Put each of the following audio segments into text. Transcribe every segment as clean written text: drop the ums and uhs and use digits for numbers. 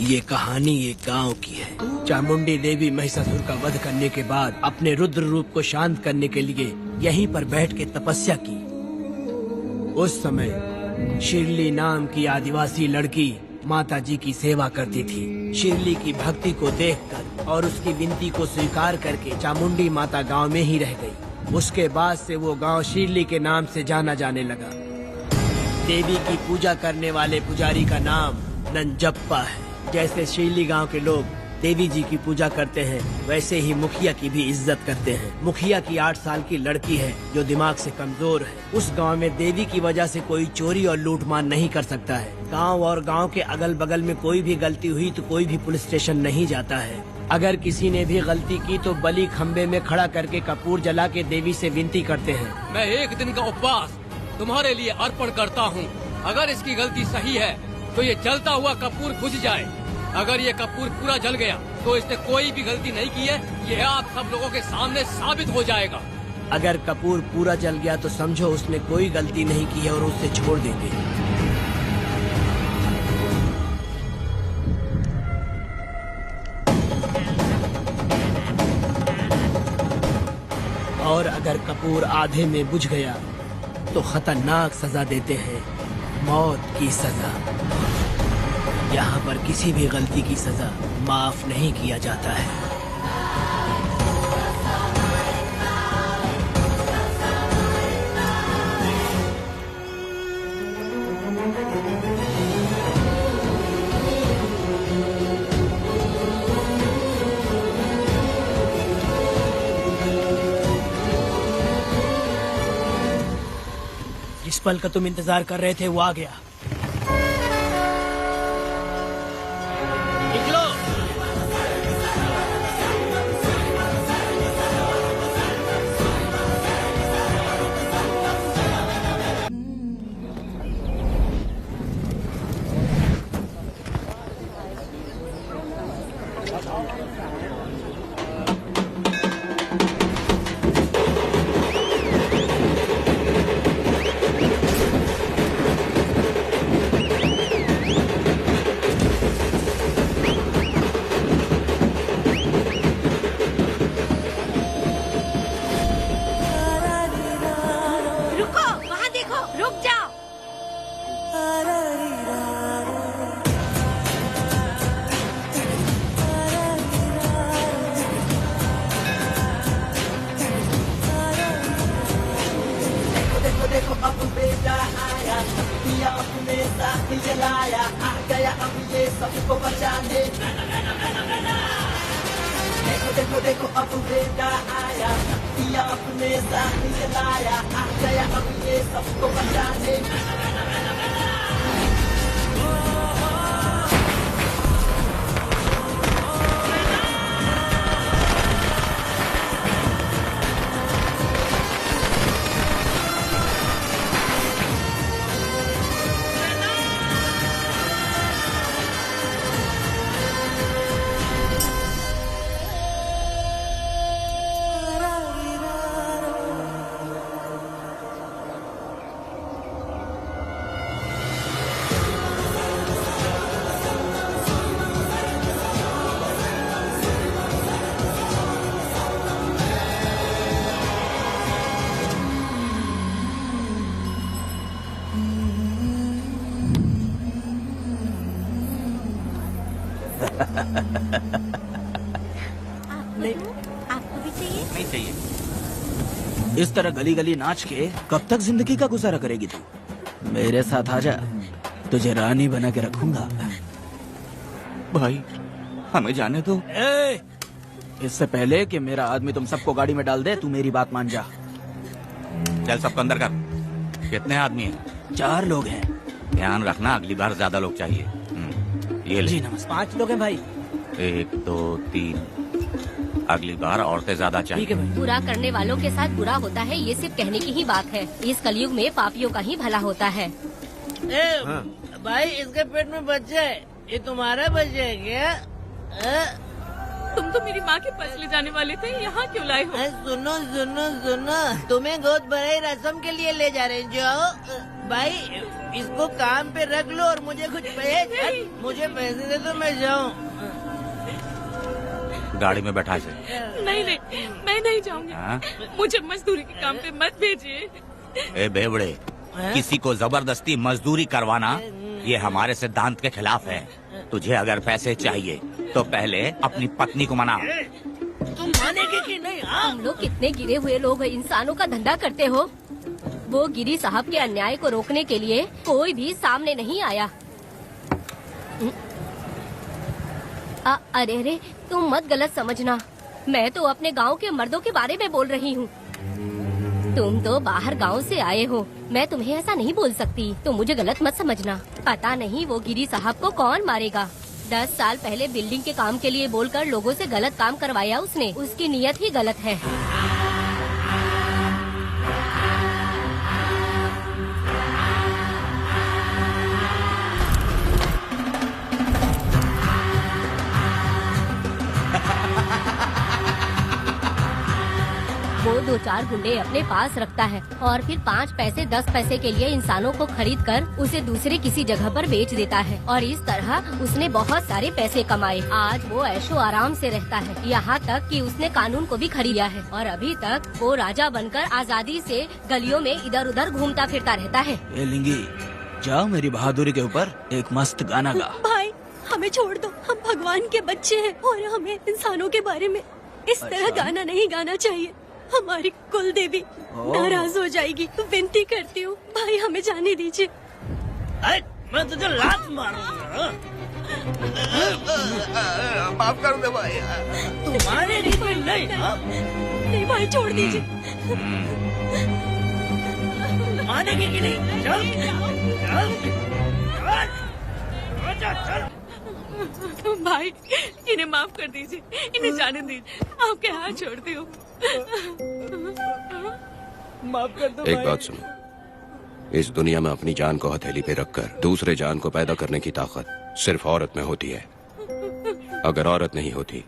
ये कहानी एक गांव की है। चामुंडी देवी महिषासुर का वध करने के बाद अपने रुद्र रूप को शांत करने के लिए यहीं पर बैठ के तपस्या की। उस समय शिरली नाम की आदिवासी लड़की माता जी की सेवा करती थी। शिरली की भक्ति को देखकर और उसकी विनती को स्वीकार करके चामुंडी माता गांव में ही रह गई। उसके बाद से वो गांव शिरली के नाम से जाना जाने लगा। देवी की पूजा करने वाले पुजारी का नाम नंजप्पा है। जैसे शिरली गांव के लोग देवी जी की पूजा करते हैं, वैसे ही मुखिया की भी इज्जत करते हैं। मुखिया की 8 साल की लड़की है जो दिमाग से कमजोर है। उस गांव में देवी की वजह से कोई चोरी और लूटमार नहीं कर सकता है। गांव और गांव के अगल बगल में कोई भी गलती हुई तो कोई भी पुलिस स्टेशन नहीं जाता है। अगर किसी ने भी गलती की तो बलि खम्बे में खड़ा करके कपूर जला के देवी से विनती करते हैं। मैं 1 दिन का उपवास तुम्हारे लिए अर्पण करता हूँ। अगर इसकी गलती सही है तो ये जलता हुआ कपूर बुझ जाए। अगर ये कपूर पूरा जल गया तो इसने कोई भी गलती नहीं की है। ये आप सब लोगों के सामने साबित हो जाएगा। अगर कपूर पूरा जल गया तो समझो उसने कोई गलती नहीं की है और उसे छोड़ देंगे। और अगर कपूर आधे में बुझ गया तो खतरनाक सजा देते हैं, मौत की सजा। यहाँ पर किसी भी गलती की सजा माफ नहीं किया जाता है। जिस पल का तुम इंतजार कर रहे थे वो आ गया। जलाया आ गया अब ये सबको बचाने। देखो देखो देखो अब बेटा आया, पिया अपने साथ जलाया आ गया अब ये सबको बचाने। आपको भी चाहिए? नहीं चाहिए। इस तरह गली गली नाच के कब तक जिंदगी का गुजारा करेगी तू? मेरे साथ आजा, तुझे रानी बना के रखूंगा। भाई हमें जाने दो। इससे पहले कि मेरा आदमी तुम सबको गाड़ी में डाल दे, तू मेरी बात मान जा। चल सबको अंदर कर। कितने आदमी हैं? 4 लोग हैं। ध्यान रखना अगली बार ज्यादा लोग चाहिए। ये ले। जी नमस्ते। 5 लोग हैं भाई। 1 2 3। अगली बार औरतें ज्यादा चाहिए। बुरा करने वालों के साथ बुरा होता है, ये सिर्फ कहने की ही बात है। इस कलयुग में पापियों का ही भला होता है। भाई इसके पेट में बच्चा है, ये तुम्हारा बच्चा है क्या? तुम तो मेरी माँ के पास ले जाने वाले थे, यहाँ क्यों लाए हो? सुनो सुनो सुनो, तुम्हें गोद भराई रस्म के लिए ले जा रहे हैं। जाओ भाई, इसको काम पे रख लो और मुझे कुछ मुझे पैसे दे दो, मैं जाऊँ। गाड़ी में बैठा से। नहीं नहीं, मैं नहीं जाऊंगी। हाँ? मुझे मजदूरी के काम पे मत भेजिए। ए बेवड़े, किसी को जबरदस्ती मजदूरी करवाना ये हमारे सिद्धांत के खिलाफ है। तुझे अगर पैसे चाहिए तो पहले अपनी पत्नी को मना। तुम मानेगी कि नहीं? हाँ? तुम लोग कितने गिरे हुए लोग इंसानों का धंधा करते हो। वो गिरी साहब के अन्याय को रोकने के लिए कोई भी सामने नहीं आया। अरे अरे, तुम मत गलत समझना, मैं तो अपने गांव के मर्दों के बारे में बोल रही हूँ। तुम तो बाहर गांव से आए हो, मैं तुम्हें ऐसा नहीं बोल सकती, तुम मुझे गलत मत समझना। पता नहीं वो गिरी साहब को कौन मारेगा। 10 साल पहले बिल्डिंग के काम के लिए बोलकर लोगों से गलत काम करवाया उसने, उसकी नीयत ही गलत है। वो 2-4 गुंडे अपने पास रखता है और फिर 5 पैसे 10 पैसे के लिए इंसानों को खरीद कर उसे दूसरे किसी जगह पर बेच देता है और इस तरह उसने बहुत सारे पैसे कमाए। आज वो ऐशो आराम से रहता है, यहाँ तक कि उसने कानून को भी खरीदा है और अभी तक वो राजा बनकर आजादी से गलियों में इधर उधर घूमता फिरता रहता है। ए लिंगी, जाओ मेरी बहादुरी के ऊपर एक मस्त गाना गा। भाई हमें छोड़ दो, हम भगवान के बच्चे हैं और हमें इंसानों के बारे में इस तरह गाना नहीं गाना चाहिए। हमारी कुल देवी नाराज हो जाएगी, विनती करती हूँ भाई हमें जाने दीजिए। मैं तुझे लात मारूंगा। माफ कर दे भाई। तुम्हारे लिए नहीं। हाँ? नहीं भाई, छोड़ दीजिए। मानेगी कि नहीं? चल चल चल चल। भाई इन्हें माफ कर दीजिए, इन्हें जाने दीजिए, आपके हाथ छोड़ती हूँ। माफ कर दो एक भाई। बात सुनो, इस दुनिया में अपनी जान को हथेली पे रखकर दूसरे जान को पैदा करने की ताकत सिर्फ औरत में होती है। अगर औरत नहीं होती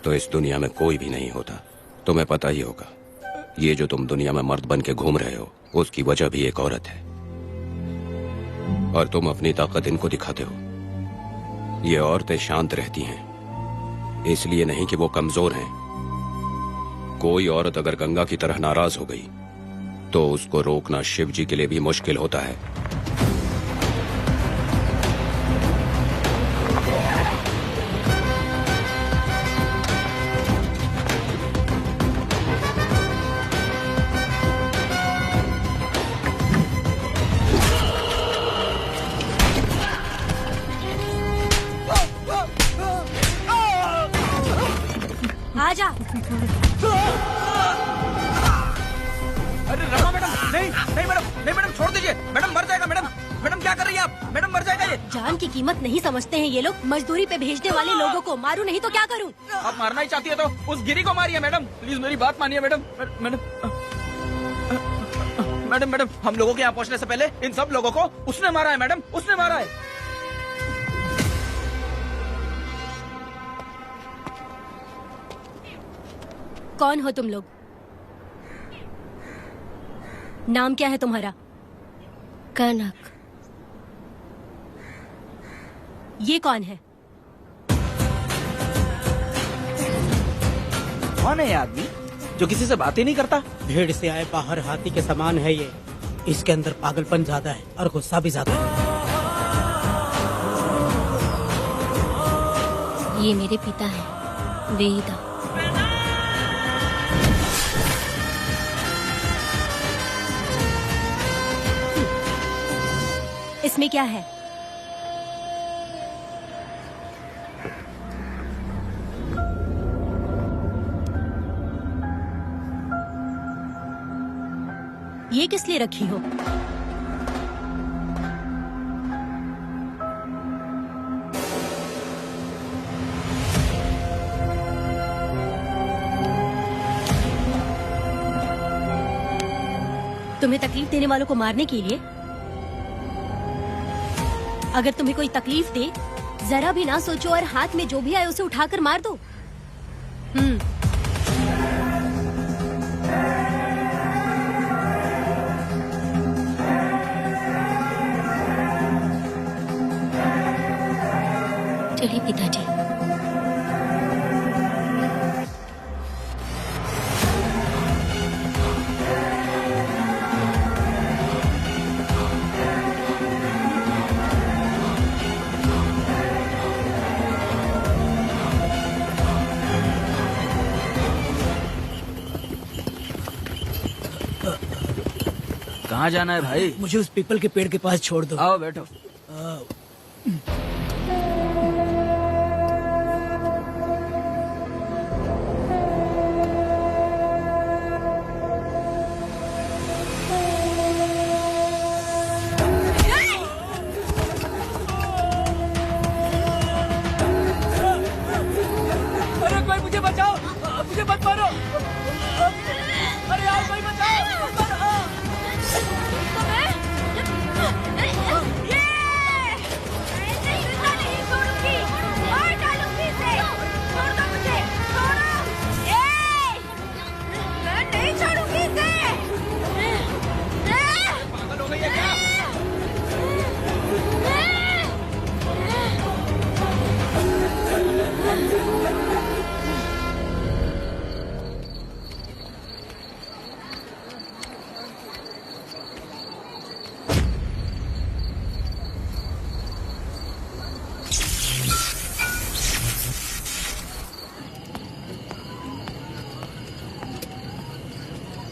तो इस दुनिया में कोई भी नहीं होता। तुम्हें पता ही होगा, ये जो तुम दुनिया में मर्द बन के घूम रहे हो उसकी वजह भी एक औरत है और तुम अपनी ताकत इनको दिखाते हो। ये औरतें शांत रहती हैं, इसलिए नहीं कि वो कमजोर हैं। कोई औरत अगर गंगा की तरह नाराज हो गई तो उसको रोकना शिव जी के लिए भी मुश्किल होता है। आजा। अरे रमा मैडम, नहीं नहीं मैडम, नहीं मैडम, छोड़ दीजिए मैडम, मर जाएगा मैडम। मैडम क्या कर रही है आप? मैडम मर जाएगा ये। जान की कीमत नहीं समझते हैं ये लोग। मजदूरी पे भेजने वाले लोगों को मारूं नहीं तो क्या करूं? आप मारना ही चाहती है तो उस गिरी को मारिए मैडम, प्लीज मेरी बात मानिए मैडम। मैडम मैडम मैडम, हम लोगों के यहाँ पहुँचने से पहले इन सब लोगों को उसने मारा है मैडम, उसने मारा है। कौन हो तुम लोग? नाम क्या है तुम्हारा? कनक। ये कौन है? कौन है ये आदमी जो किसी से बात ही नहीं करता? भीड़ से आए बाहर हाथी के समान है ये। इसके अंदर पागलपन ज्यादा है और गुस्सा भी ज्यादा है। ये मेरे पिता हैं, वेदा। इसमें क्या है? ये किस लिए रखी हो? तुम्हें तकलीफ देने वालों को मारने के लिए? अगर तुम्हें कोई तकलीफ दे, जरा भी ना सोचो और हाथ में जो भी आए उसे उठाकर मार दो। चलिए पिताजी। कहाँ जाना है भाई? मुझे उस पीपल के पेड़ के पास छोड़ दो। आओ बैठो। अरे कोई मुझे बचाओ, मुझे मत मारो। अरे यार कोई बचाओ, मत मारो।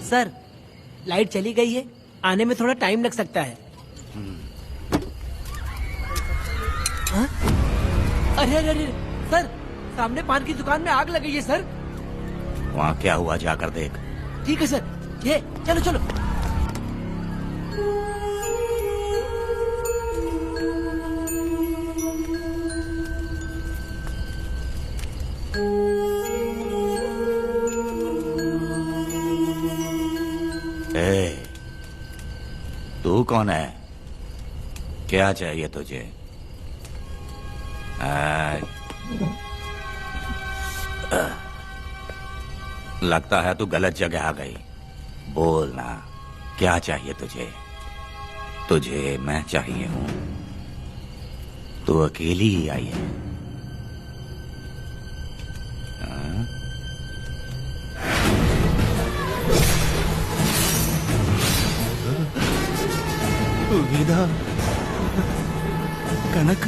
सर, लाइट चली गई है, आने में थोड़ा टाइम लग सकता है। हाँ? अरे अरे अरे सर, सामने पान की दुकान में आग लगी है सर। वहाँ क्या हुआ जाकर देख। ठीक है सर, ये चलो चलो। तू कौन है? क्या चाहिए तुझे? लगता है तू गलत जगह आ गई। बोल ना, क्या चाहिए तुझे? तुझे मैं चाहिए हूँ। तू अकेली ही आई है। विदा कनक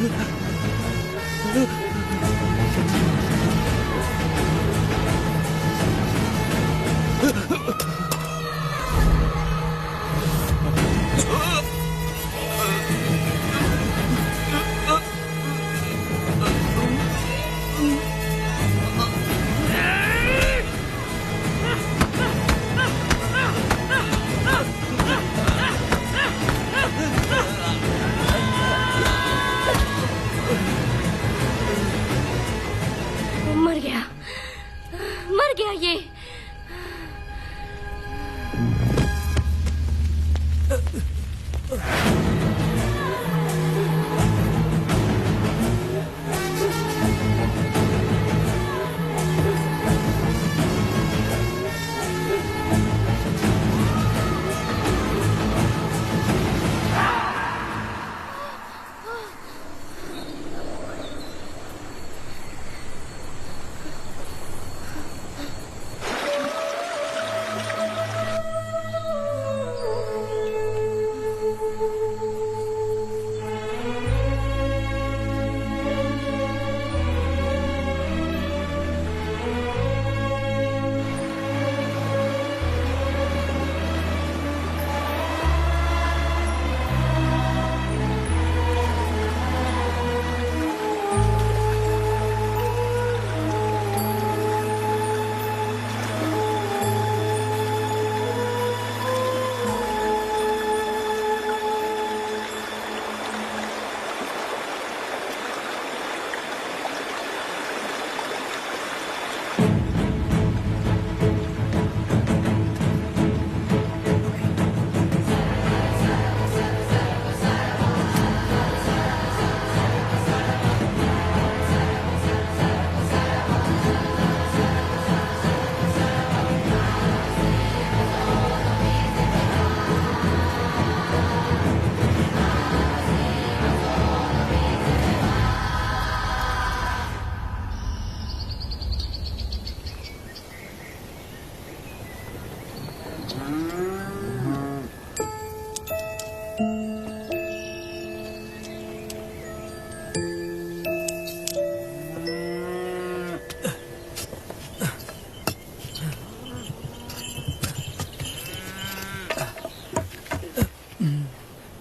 मर गया ये।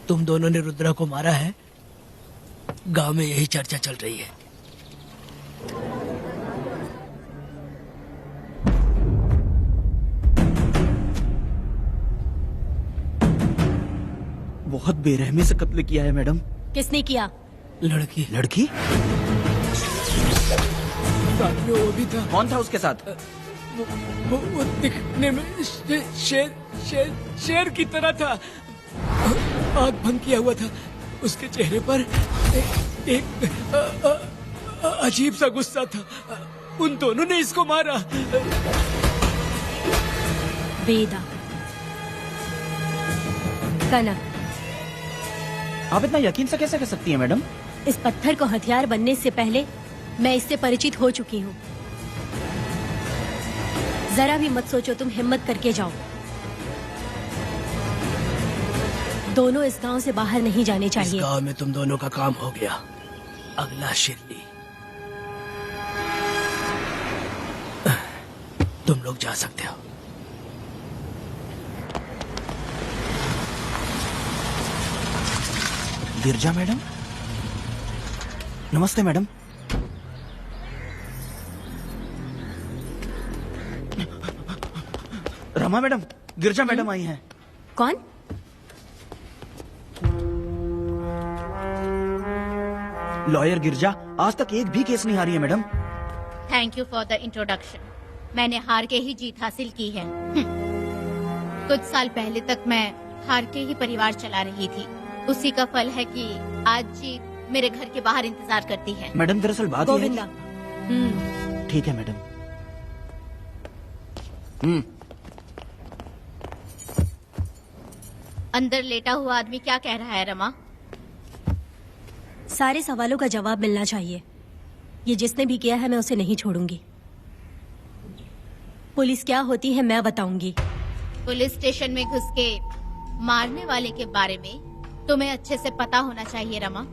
तुम दोनों ने रुद्रा को मारा है? गांव में यही चर्चा चल रही है। बहुत बेरहमी से कत्ल किया है मैडम। किसने किया? लड़की। लड़की? साथ में वो भी था। कौन था उसके साथ? वो दिखने में शेर की तरह था। आग भंग किया हुआ था। उसके चेहरे पर एक अजीब सा गुस्सा था। उन दोनों ने इसको मारा। वेदा, कनक, आप इतना यकीन से कैसे कह सकती हैं मैडम? इस पत्थर को हथियार बनने से पहले मैं इससे परिचित हो चुकी हूँ। जरा भी मत सोचो, तुम हिम्मत करके जाओ। दोनों इस गांव से बाहर नहीं जाने इस चाहिए। गांव में तुम दोनों का काम हो गया। अगला शिरली। तुम लोग जा सकते हो। गिरजा मैडम, नमस्ते मैडम। रमा मैडम, गिरजा मैडम आई हैं। कौन? लॉयर गिरजा आज तक एक भी केस नहीं हारी है madam. Thank you for the introduction. मैंने हार के ही जीत हासिल की है। कुछ साल पहले तक मैं हार के ही परिवार चला रही थी। उसी का फल है कि आज जीत मेरे घर के बाहर इंतजार करती है। मैडम दरअसल बात ये है गोविंदा। कि- ठीक है मैडम। अंदर लेटा हुआ आदमी क्या कह रहा है रमा? सारे सवालों का जवाब मिलना चाहिए। ये जिसने भी किया है मैं उसे नहीं छोड़ूंगी। पुलिस क्या होती है मैं बताऊंगी। पुलिस स्टेशन में घुस के मारने वाले के बारे में तुम्हें अच्छे से पता होना चाहिए रमा।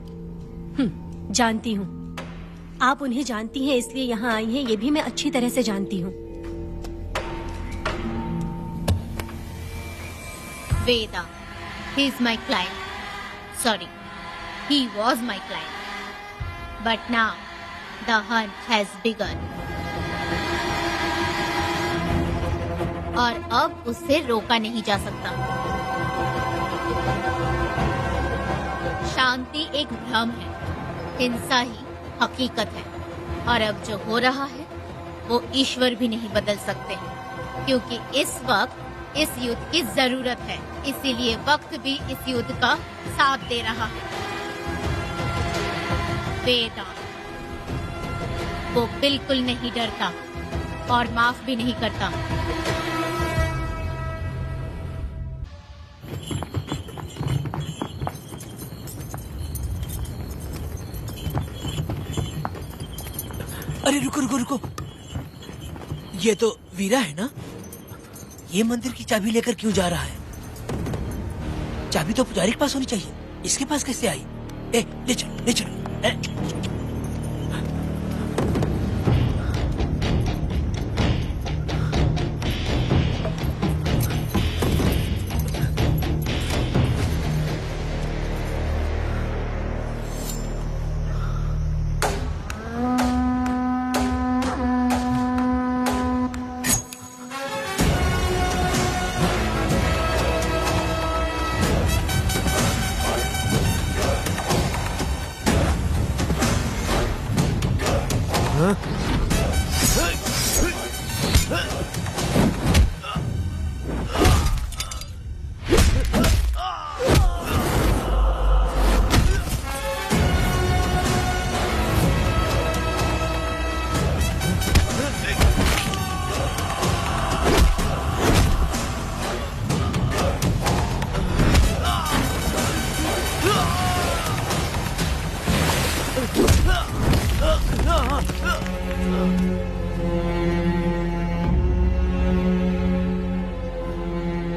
जानती हूँ। आप उन्हें जानती हैं इसलिए यहाँ आई हैं, ये भी मैं अच्छी तरह से जानती हूँ। वेदा, he is my client. Sorry, he was my client. But now, the hunt has begun. और अब उससे रोका नहीं जा सकता। शांति एक भ्रम है, हिंसा ही हकीकत है। और अब जो हो रहा है वो ईश्वर भी नहीं बदल सकते, क्योंकि इस वक्त इस युद्ध की जरूरत है। इसीलिए वक्त भी इस युद्ध का साथ दे रहा है। वेदा, वो बिल्कुल नहीं डरता और माफ भी नहीं करता। अरे रुको रुको रुको, ये तो वीरा है ना? ये मंदिर की चाबी लेकर क्यों जा रहा है? चाबी तो पुजारी के पास होनी चाहिए, इसके पास कैसे आई? ले चलो ले चलो।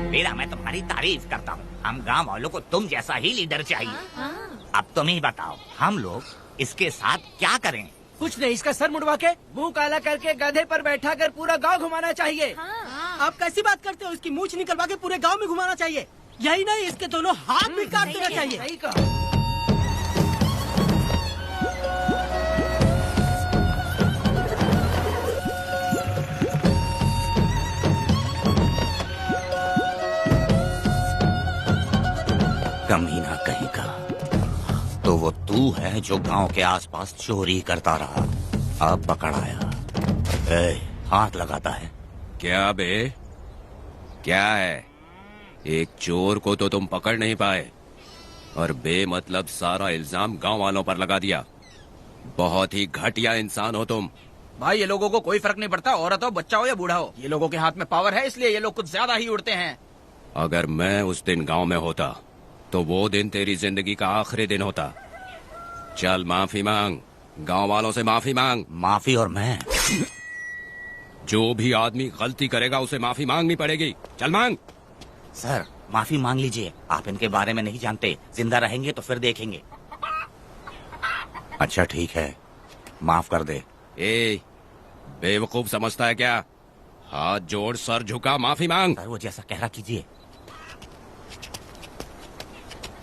वीरा, मैं तुम्हारी तारीफ करता हूँ। हम गांव वालों को तुम जैसा ही लीडर चाहिए। अब तुम ही बताओ, हम लोग इसके साथ क्या करें? कुछ नहीं, इसका सर मुड़वा के मुंह काला करके गधे पर बैठा कर पूरा गांव घुमाना चाहिए। आप कैसी बात करते हो? इसकी मूछ निकलवा के पूरे गांव में घुमाना चाहिए। यही नहीं, इसके दोनों हाथ भी काट देना चाहिए। सही कहा। कमीना कहीं का। तो वो तू है जो गांव के आसपास चोरी करता रहा, अब पकड़ाया। हाथ लगाता है। क्या बे, क्या है? एक चोर को तो तुम पकड़ नहीं पाए और बेमतलब सारा इल्जाम गांव वालों पर लगा दिया। बहुत ही घटिया इंसान हो तुम। भाई ये लोगों को कोई फर्क नहीं पड़ता, औरत हो, बच्चा हो या बूढ़ा हो। ये लोगों के हाथ में पावर है, इसलिए ये लोग कुछ ज्यादा ही उड़ते हैं। अगर मैं उस दिन गांव में होता तो वो दिन तेरी जिंदगी का आखिरी दिन होता। चल माफी मांग, गांव वालों से माफी मांग। माफी? और मैं? जो भी आदमी गलती करेगा उसे माफी मांगनी पड़ेगी। चल मांग। सर माफी मांग लीजिए, आप इनके बारे में नहीं जानते। जिंदा रहेंगे तो फिर देखेंगे। अच्छा ठीक है, माफ कर दे। ए, बेवकूफ समझता है क्या? हाथ जोड़, सर झुका, माफी मांग। सर वो जैसा कह रहा कीजिए।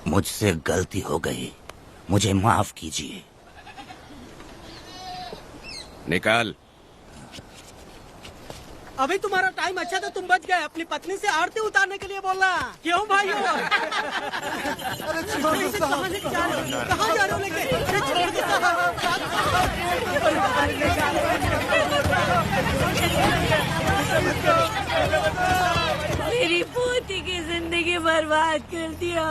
मुझसे गलती हो गई, मुझे माफ कीजिए। निकल। अभी तुम्हारा टाइम अच्छा था, तुम बच गए। अपनी पत्नी से आरती उतारने के लिए बोलना। क्यों भाइयों? अरे छोड़ो, कहाँ लेके जा रहे हो? कहाँ जा रहे हो लेके? अरे छोड़ दो साहब। मेरी पोती की जिंदगी बर्बाद कर दिया।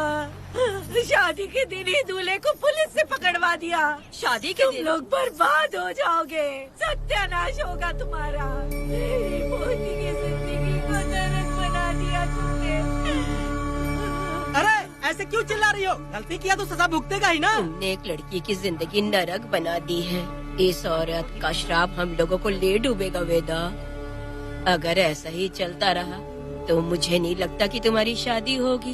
शादी के दिन ही दूल्हे को पुलिस से पकड़वा दिया। शादी के दिन लोग बर्बाद हो जाओगे, सत्यानाश होगा तुम्हारा। मेरी पोती की जिंदगी को नरक बना दिया तुमने। अरे ऐसे क्यों चिल्ला रही हो? गलती किया तो सजा भुगतेगा ही ना। तुमने एक लड़की की जिंदगी नरक बना दी है। इस औरत का श्राप हम लोगों को ले डूबेगा वेदा। अगर ऐसा ही चलता रहा तो मुझे नहीं लगता कि तुम्हारी शादी होगी।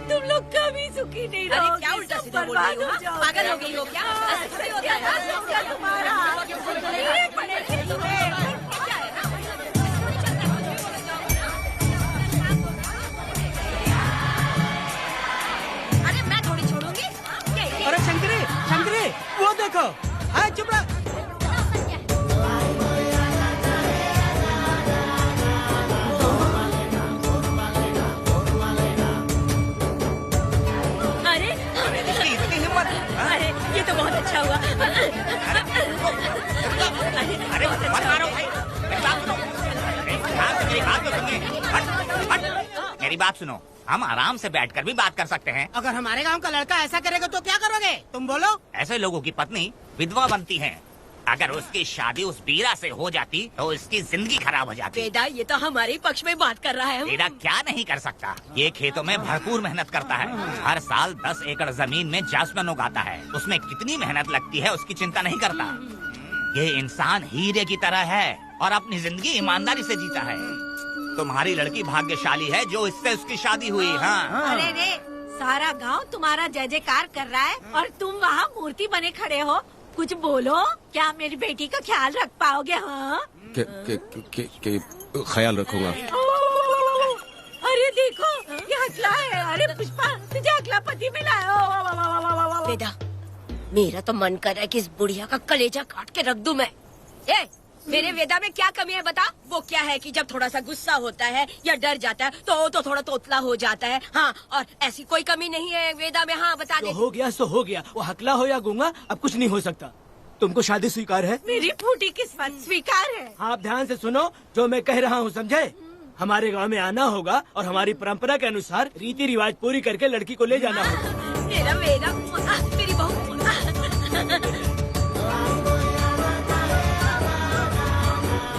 तुम लोग कभी सुखी नहीं रहोगे। अरे क्या उल्टा सीधा बोल रही हो? पागल हो गई हो क्या? ऐसा ही होता है तुम्हारा अरे मैं थोड़ी छोड़ूंगी। अरे शंकरी, शंकरी, वो देखो। अरे चुप रह। अरे ये तो बहुत अच्छा हुआ। अरे मत मारो भाई, मेरी बात सुनो। हम आराम से बैठकर भी बात कर सकते हैं। अगर हमारे गांव का लड़का ऐसा करेगा तो क्या करोगे तुम? बोलो। ऐसे लोगों की पत्नी विधवा बनती है। अगर उसकी शादी उस बीरा से हो जाती तो इसकी जिंदगी खराब हो जाती। वेदा ये तो हमारे पक्ष में बात कर रहा है। वेदा क्या नहीं कर सकता? ये खेतों में भरपूर मेहनत करता है। हर साल 10 एकड़ जमीन में जासमन उगाता है। उसमें कितनी मेहनत लगती है उसकी चिंता नहीं करता। ये इंसान हीरे की तरह है और अपनी जिंदगी ईमानदारी से जीता है। तुम्हारी लड़की भाग्यशाली है जो इससे उसकी शादी हुई। हाँ। अरे रे, सारा गांव तुम्हारा जय जयकार कर रहा है और तुम वहाँ मूर्ति बने खड़े हो। कुछ बोलो, क्या मेरी बेटी का ख्याल रख पाओगे? हाँ ख्याल रखूंगा। अरे देखो ये हकला है। अरे पुष्पा, तुझे हकला पति मिला है। वेदा मेरा तो मन कर रहा है कि इस बुढ़िया का कलेजा काट के रख दूं मैं। मेरे वेदा में क्या कमी है बता? वो क्या है कि जब थोड़ा सा गुस्सा होता है या डर जाता है तो थोड़ा तोतला हो जाता है। हाँ, और ऐसी कोई कमी नहीं है वेदा में। हाँ बता दे। तो हो गया सो हो गया। वो हकला हो या गूंगा अब कुछ नहीं हो सकता। तुमको शादी स्वीकार है? मेरी फूटी किस्मत स्वीकार है। आप ध्यान से सुनो जो मैं कह रहा हूँ, समझे? हमारे गांव में आना होगा और हमारी परंपरा के अनुसार रीति रिवाज पूरी करके लड़की को ले जाना होगा। मेरा वेदा, मेरी बहू।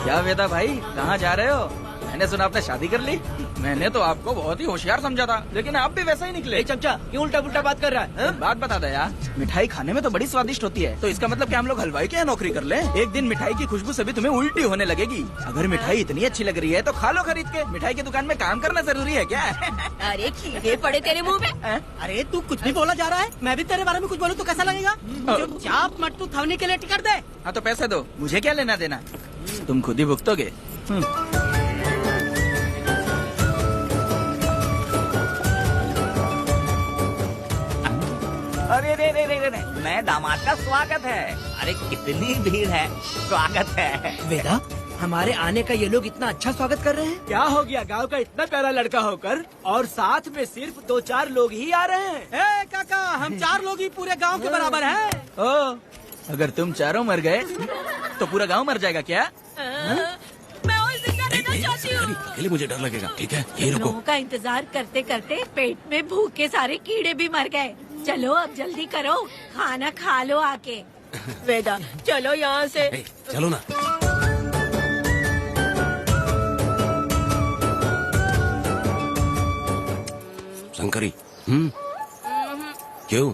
क्या वेदा भाई, कहाँ जा रहे हो? मैंने सुना आपने शादी कर ली। मैंने तो आपको बहुत ही होशियार समझा था, लेकिन आप भी वैसा ही निकले। चमचा क्यों उल्टा पुल्टा बात कर रहा है? बात बता दे यार, मिठाई खाने में तो बड़ी स्वादिष्ट होती है, तो इसका मतलब क्या हम लोग हलवाई के यहाँ नौकरी कर लें? एक दिन मिठाई की खुशबू से भी तुम्हें उल्टी होने लगेगी। अगर मिठाई इतनी अच्छी लग रही है तो खा लो खरीद के। मिठाई की दुकान में काम करना जरूरी है क्या? अरे कीड़े पड़े तेरे मुँह में। अरे तू कुछ भी बोला जा रहा है। मैं भी तेरे बारे में कुछ बोलूँ तो कैसा लगेगा? चुपचाप मट्टू थवने के लिए टिकट दे। हाँ तो पैसे दो, मुझे क्या लेना देना, तुम खुद ही भुगतोगे। नए दामाद का स्वागत है। अरे कितनी भीड़ है, स्वागत है। वेदा, हमारे आने का ये लोग इतना अच्छा स्वागत कर रहे हैं। क्या हो गया गांव का इतना प्यारा लड़का होकर और साथ में सिर्फ 2-4 लोग ही आ रहे हैं। ए काका, हम 4 लोग ही पूरे गांव के बराबर हैं। ओ, अगर तुम चारों मर गए तो पूरा गांव मर जाएगा क्या? मैं और जिंदा रहना चाहती हूँ। अकेले मुझे डर लगेगा। ठीक है, यही रुको। लोगों का इंतजार करते करते पेट में भूख के सारे कीड़े भी मर गए। चलो अब जल्दी करो, खाना खा लो आके। वेदा, चलो यहाँ से। ए, चलो ना। शंकरी, क्यों?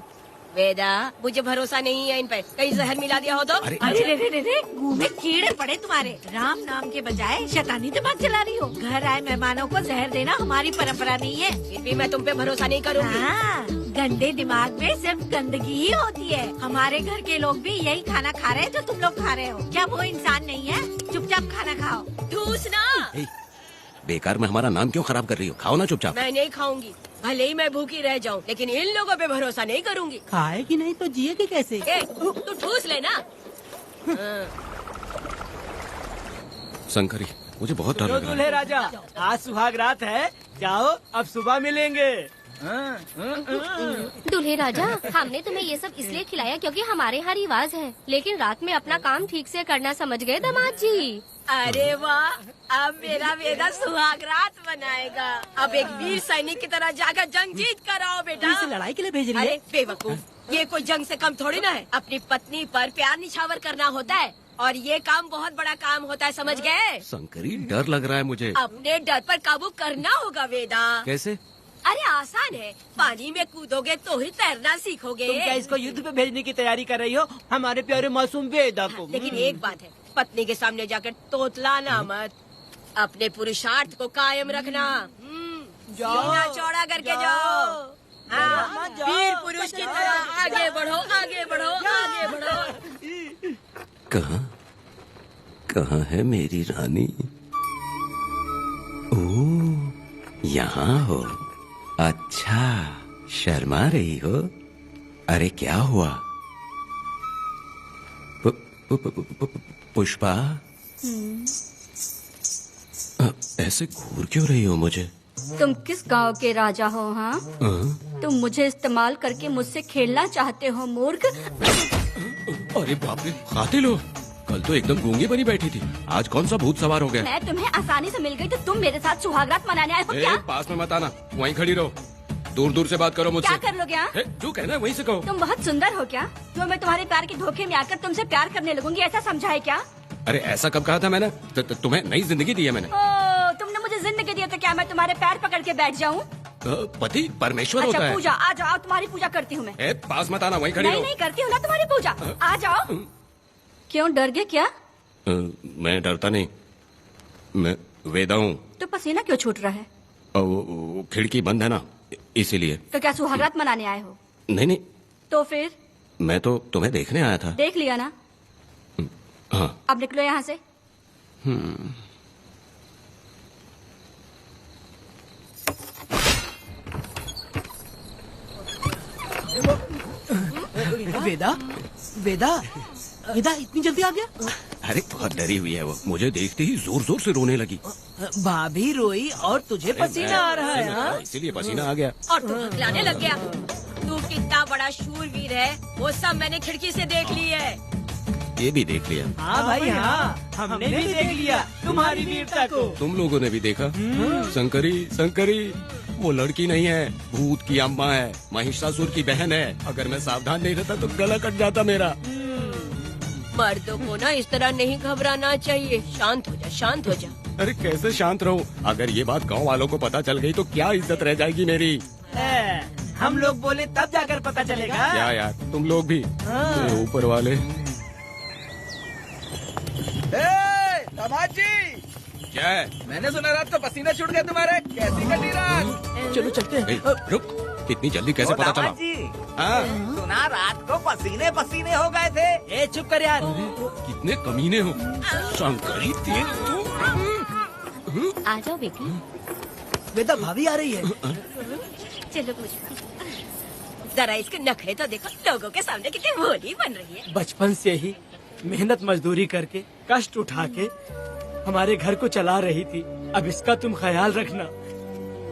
वेदा, मुझे भरोसा नहीं है इन पे, कहीं जहर मिला दिया हो तो। अरे अरे रे रे रे रे, मुंह में कीड़े पड़े तुम्हारे। राम नाम के बजाय शैतानी दिमाग चला रही हो। घर आए मेहमानों को जहर देना हमारी परंपरा नहीं है। फिर भी मैं तुम पे भरोसा नहीं करूँगी। हाँ, गंदे दिमाग में सिर्फ गंदगी ही होती है। हमारे घर के लोग भी यही खाना खा रहे हैं जो तुम लोग खा रहे हो। क्या वो इंसान नहीं है? चुपचाप खाना खाओ। ठूसना। ए, बेकार में हमारा नाम क्यों खराब कर रही हो? खाओ ना चुपचाप। मैं नहीं खाऊंगी, भले ही मैं भूखी रह जाऊं, लेकिन इन लोगों पे भरोसा नहीं करूंगी। खाएगी नहीं तो जिएगी कैसे? ए, तू ठूस लेना। शंकरी, मुझे बहुत डर लग रहा दूल्हे है। राजा, आज सुहाग रात है, जाओ अब सुबह मिलेंगे। दूल्हे राजा, हमने तुम्हें ये सब इसलिए खिलाया क्योंकि हमारे यहाँ रिवाज है, लेकिन रात में अपना काम ठीक से करना समझ गए दामाद जी। अरे वाह, अब मेरा वेदा सुहाग रात मनाएगा। अब एक वीर सैनिक की तरह जाकर जंग जीत कर आओ बेटा। इसे लड़ाई के लिए भेज रही है? अरे बेवकूफ, ये कोई जंग से कम थोड़ी ना है। अपनी पत्नी पर प्यार निछावर करना होता है और ये काम बहुत बड़ा काम होता है, समझ गए? शंकरी, डर लग रहा है मुझे। अपने डर पर काबू करना होगा वेदा। कैसे? अरे आसान है, पानी में कूदोगे तो ही तैरना सीखोगे। तुम क्या इसको युद्ध पे भेजने की तैयारी कर रही हो, हमारे प्यारे मासूम वेदा को? लेकिन एक बात है, पत्नी के सामने जाकर तोतलाना मत, अपने पुरुषार्थ को कायम रखना। सीना चौड़ा करके जाओ। हाँ, वीर पुरुष की तरह आगे बढ़ो, आगे बढ़ो, आगे बढ़ो। कहाँ है मेरी रानी? ओ, यहाँ हो। अच्छा, शर्मा रही हो? अरे क्या हुआ? पुष्पा, ऐसे घूर क्यों रही हो मुझे? तुम किस गांव के राजा हो? हाँ, तुम मुझे इस्तेमाल करके मुझसे खेलना चाहते हो मूर्ख। अरे बाप रे, कातिल हो। कल तो एकदम गूंगी बनी बैठी थी, आज कौन सा भूत सवार हो गया? मैं तुम्हें आसानी से मिल गई तो तुम मेरे साथ सुहागरात मनाने आए हो क्या? पास में मत आना, वहीं खड़ी रहो। दूर दूर से बात करो मुझसे। क्या कर लोगे? हाँ? जो कहना है वहीं से कहो। तुम बहुत सुंदर हो क्या? जो मैं तुम्हारे प्यार के धोखे में आकर तुमसे प्यार करने लगूंगी, ऐसा समझा है क्या? अरे ऐसा कब कहा था मैंने? तुम्हें नई जिंदगी दी है मैंने। ओ, तुमने मुझे जिंदगी दी है तो क्या मैं तुम्हारे पैर पकड़ के बैठ जाऊँ? पति परमेश्वर होता अच्छा है। पूजा, आ जाओ, तुम्हारी पूजा करती हूँ मैं। पास मत आना, वहीं खड़ी रहो। नहीं करती हूँ ना तुम्हारी पूजा, आ जाओ। क्यों डर गए क्या? मैं डरता नहीं, मैं वेदा हूँ। तो पसीना क्यों छूट रहा है? वो खिड़की बंद है ना, इसीलिए। तो क्या सुहागरात मनाने आए हो? नहीं, तो फिर? मैं तो तुम्हें देखने आया था। देख लिया ना? हाँ। अब निकलो यहाँ से। वेदा, वेदा, वेदा इतनी जल्दी आ गया? अरे बहुत डरी हुई है वो, मुझे देखते ही जोर जोर से रोने लगी। भाभी रोई और तुझे पसीना आ रहा है? हाँ? इसीलिए पसीना आ गया। और तू हकलाने लग गया। तू कितना बड़ा शूरवीर है, वो सब मैंने खिड़की से देख ली है। ये भी देख लिया? हाँ भाई हाँ, हमने भी देख लिया तुम्हारी वीरता को। तुम लोगों ने भी देखा? शंकरी, शंकरी, वो लड़की नहीं है, भूत की अम्मा है, महिषासुर की बहन है। अगर मैं सावधान नहीं रहता तो गला कट जाता मेरा। मर्दों को ना इस तरह नहीं घबराना चाहिए। शांत हो जा, शांत हो जा। अरे कैसे शांत रहूं? अगर ये बात गांव वालों को पता चल गई तो क्या इज्जत रह जाएगी मेरी? हम लोग बोले तब जाकर पता चलेगा। क्या यार, तुम लोग भी ऊपर वाले। दामाद जी, क्या है? मैंने सुना रात को पसीना छूट गया तुम्हारे, कैसी कटी रात? चलो चलते हैं। रुक, इतनी जल्दी कैसे पता चला? हाँ? सुना रात को पसीने पसीने हो गए थे। ए चुप कर यार। कितने कमीने हो शंकरी, तेल तो। आ जाओ बेटी। वेदा भाभी आ रही है। चलो पूजा। जरा इसके नखरे तो देखो, लोगों के सामने कितनी भोली बन रही है। बचपन से ही मेहनत मजदूरी करके कष्ट उठा के हमारे घर को चला रही थी। अब इसका तुम ख्याल रखना।